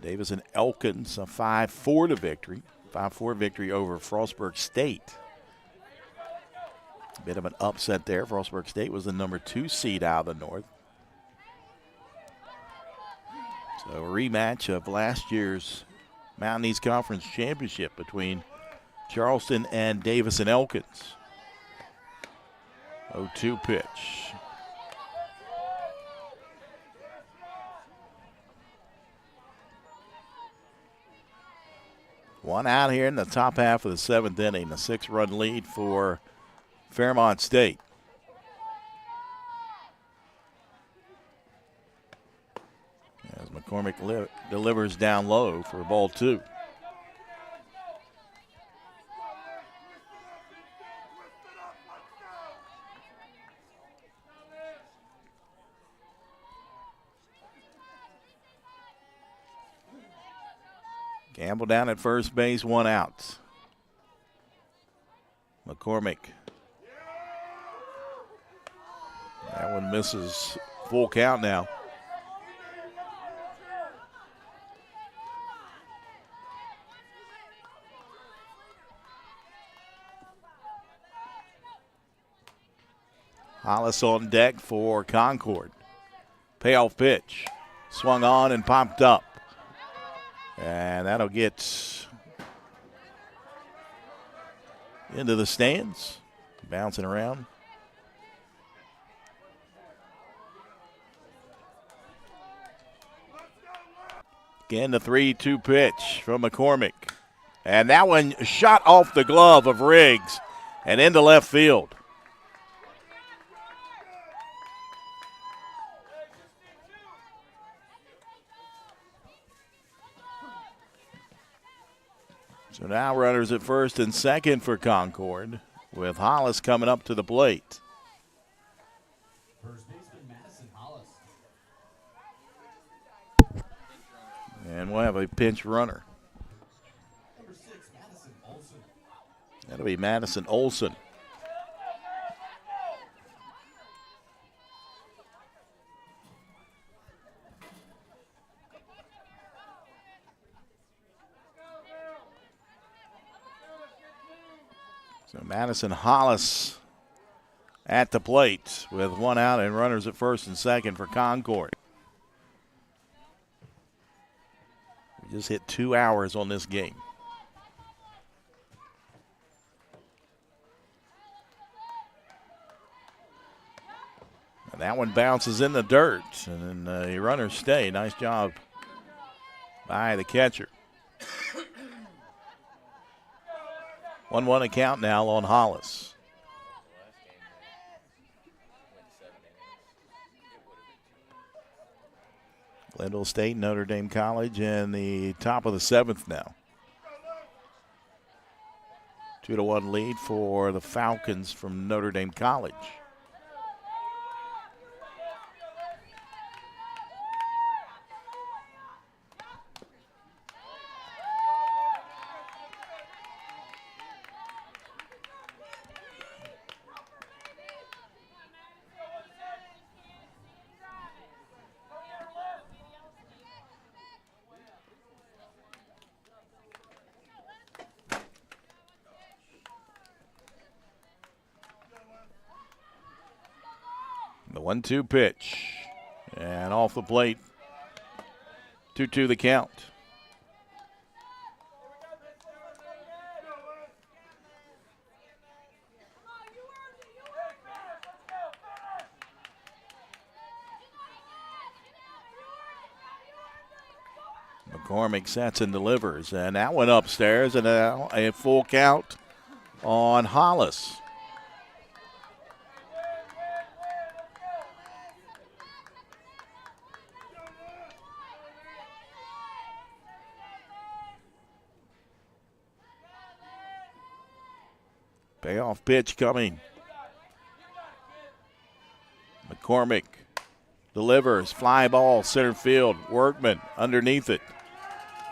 Davis and Elkins a 5-4 victory. 5-4 victory over Frostburg State. A bit of an upset there. Frostburg State was the number 2 seed out of the North. So a rematch of last year's Mountain East Conference Championship between Charleston and Davis and Elkins. 0-2 pitch. One out here in the top half of the 7th inning. A 6-run lead for Fairmont State. As McCormick delivers down low for ball 2. Gamble down at first base, 1 out. McCormick. That one misses. Full count now. Hollis on deck for Concord. Payoff pitch. Swung on and popped up. And that'll get into the stands. Bouncing around. Again, the 3-2 pitch from McCormick. And that one shot off the glove of Riggs and into left field. So now runners at first and second for Concord, with Hollis coming up to the plate. First baseman Madison Hollis. And we'll have a pinch runner. Number 6, Madison Olson. That'll be Madison Olson. So Madison Hollis at the plate with 1 out and runners at first and second for Concord. We just hit 2 hours on this game. And that one bounces in the dirt, and then the runners stay. Nice job by the catcher. 1-1 account now on Hollis. Glenville State, Notre Dame College in the top of the 7th now. 2-1 lead for the Falcons from Notre Dame College. The 1-2 pitch. And off the plate. 2-2 the count. McCormick sets and delivers. And that one upstairs, and a full count on Hollis. Payoff pitch coming. McCormick delivers. Fly ball, center field. Workman underneath it.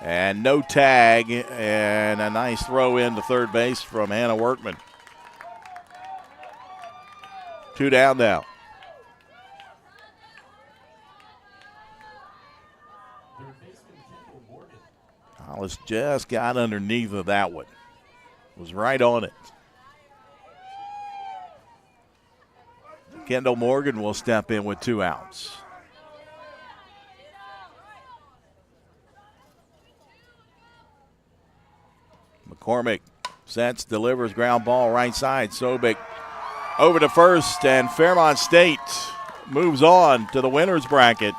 And no tag, and a nice throw in to third base from Hannah Workman. 2 down now. Hollis just got underneath of that one. Was right on it. Kendall Morgan will step in with 2 outs. McCormick sets, delivers, ground ball right side. Sobek over to first, and Fairmont State moves on to the winner's bracket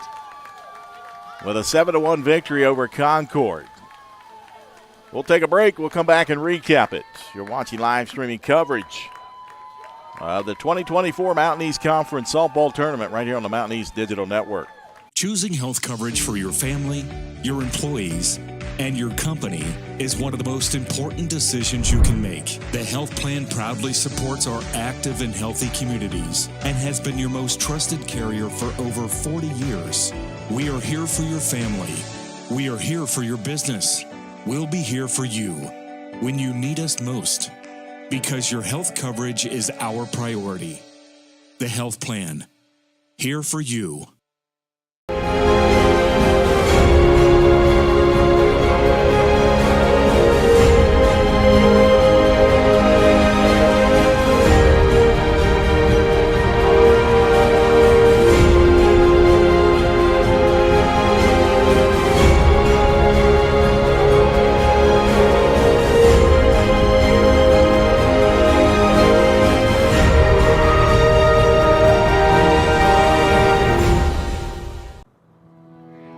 with a 7-1 victory over Concord. We'll take a break. We'll come back and recap it. You're watching live streaming coverage of the 2024 Mountain East Conference Softball Tournament right here on the Mountain East Digital Network. Choosing health coverage for your family, your employees, and your company is one of the most important decisions you can make. The health plan proudly supports our active and healthy communities and has been your most trusted carrier for over 40 years. We are here for your family. We are here for your business. We'll be here for you when you need us most, because your health coverage is our priority. The health plan, here for you.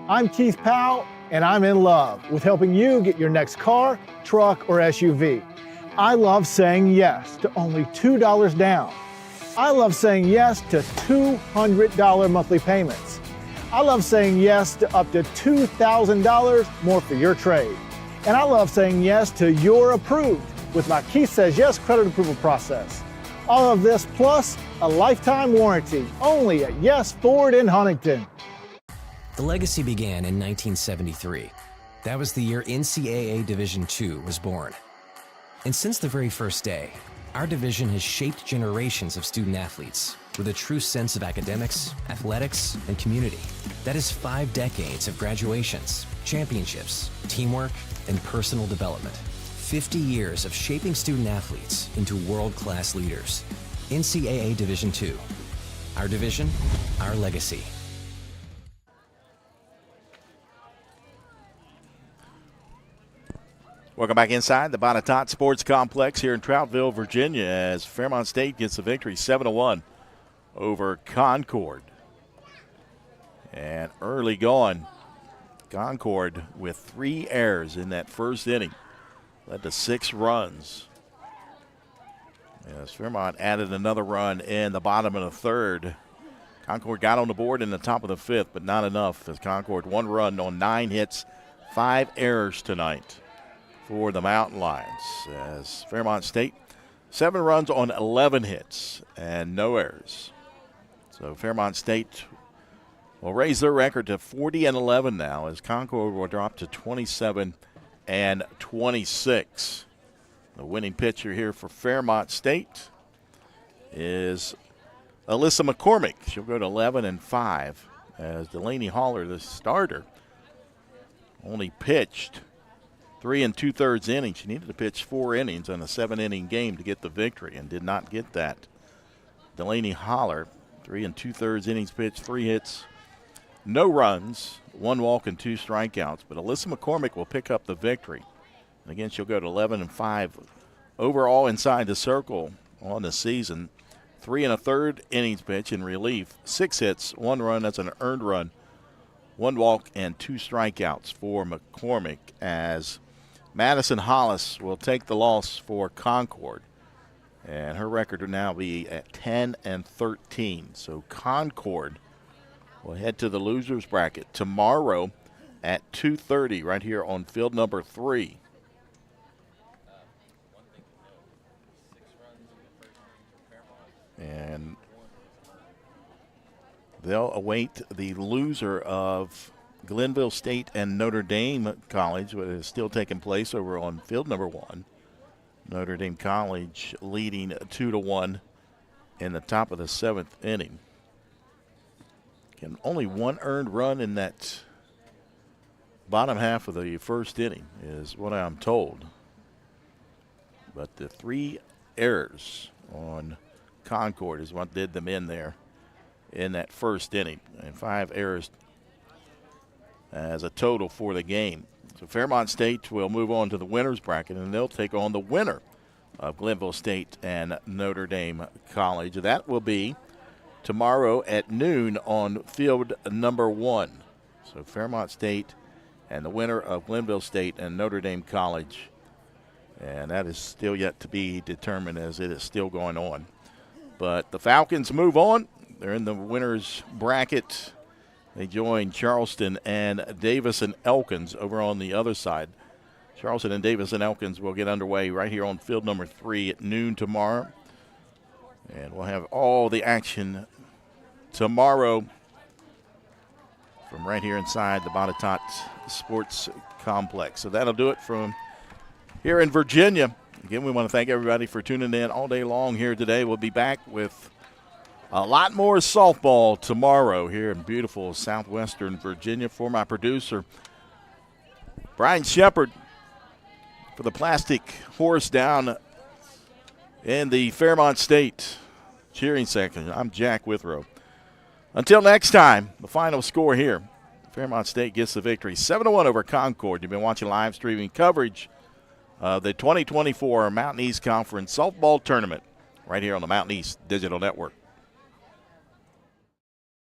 I'm Keith Powell, and I'm in love with helping you get your next car, truck, or SUV. I love saying yes to only $2 down. I love saying yes to $200 monthly payments. I love saying yes to up to $2,000 more for your trade. And I love saying yes to You're Approved with my Keith Says Yes credit approval process. All of this plus a lifetime warranty only at Yes Ford in Huntington. The legacy began in 1973. That was the year NCAA Division II was born. And since the very first day, our division has shaped generations of student athletes with a true sense of academics, athletics, and community. That is 5 decades of graduations, championships, teamwork, and personal development. 50 years of shaping student athletes into world-class leaders. NCAA Division II. Our division, our legacy. Welcome back inside the Botetourt Sports Complex here in Troutville, Virginia, as Fairmont State gets the victory 7-1 over Concord. And early going, Concord with 3 errors in that first inning. Led to 6 runs. As Fairmont added another run in the bottom of the third. Concord got on the board in the top of the 5th, but not enough, as Concord 1 run on 9 hits, 5 errors tonight for the Mountain Lions, as Fairmont State 7 runs on 11 hits and no errors. So Fairmont State will raise their record to 40-11 now, as Concord will drop to 27-26. The winning pitcher here for Fairmont State is Alyssa McCormick. She'll go to 11-5, as Delaney Haller, the starter, only pitched 3 2/3 innings. She needed to pitch 4 innings in a 7-inning game to get the victory and did not get that. Delaney Haller 3 2/3 innings pitched, 3 hits, no runs, 1 walk, and 2 strikeouts. But Alyssa McCormick will pick up the victory. And again, she'll go to 11-5 overall inside the circle on the season. 3 1/3 innings pitched in relief, 6 hits, 1 run. That's an earned run, 1 walk, and 2 strikeouts for McCormick, as Madison Hollis will take the loss for Concord. And her record will now be at 10-13. So Concord will head to the losers bracket tomorrow at 2:30 right here on field number 3. And they'll await the loser of Glenville State and Notre Dame College, which is still taking place over on field number 1. Notre Dame College leading 2-1 in the top of the 7th inning. And only 1 earned run in that bottom half of the first inning is what I'm told. But the 3 errors on Concord is what did them in there in that first inning, and 5 errors as a total for the game. So Fairmont State will move on to the winners bracket, and they'll take on the winner of Glenville State and Notre Dame College. That will be tomorrow at noon on field number 1. So Fairmont State and the winner of Glenville State and Notre Dame College. And that is still yet to be determined, as it is still going on. But the Falcons move on. They're in the winners bracket. They join Charleston and Davis and Elkins over on the other side. Charleston and Davis and Elkins will get underway right here on field number 3 at noon tomorrow. And we'll have all the action tomorrow from right here inside the Botetourt Sports Complex. So that'll do it from here in Virginia. Again, we want to thank everybody for tuning in all day long here today. We'll be back with a lot more softball tomorrow here in beautiful southwestern Virginia. For my producer, Brian Shepard, for the plastic horse down in the Fairmont State cheering section, I'm Jack Withrow. Until next time, the final score here. Fairmont State gets the victory, 7-1 over Concord. You've been watching live streaming coverage of the 2024 Mountain East Conference Softball Tournament right here on the Mountain East Digital Network.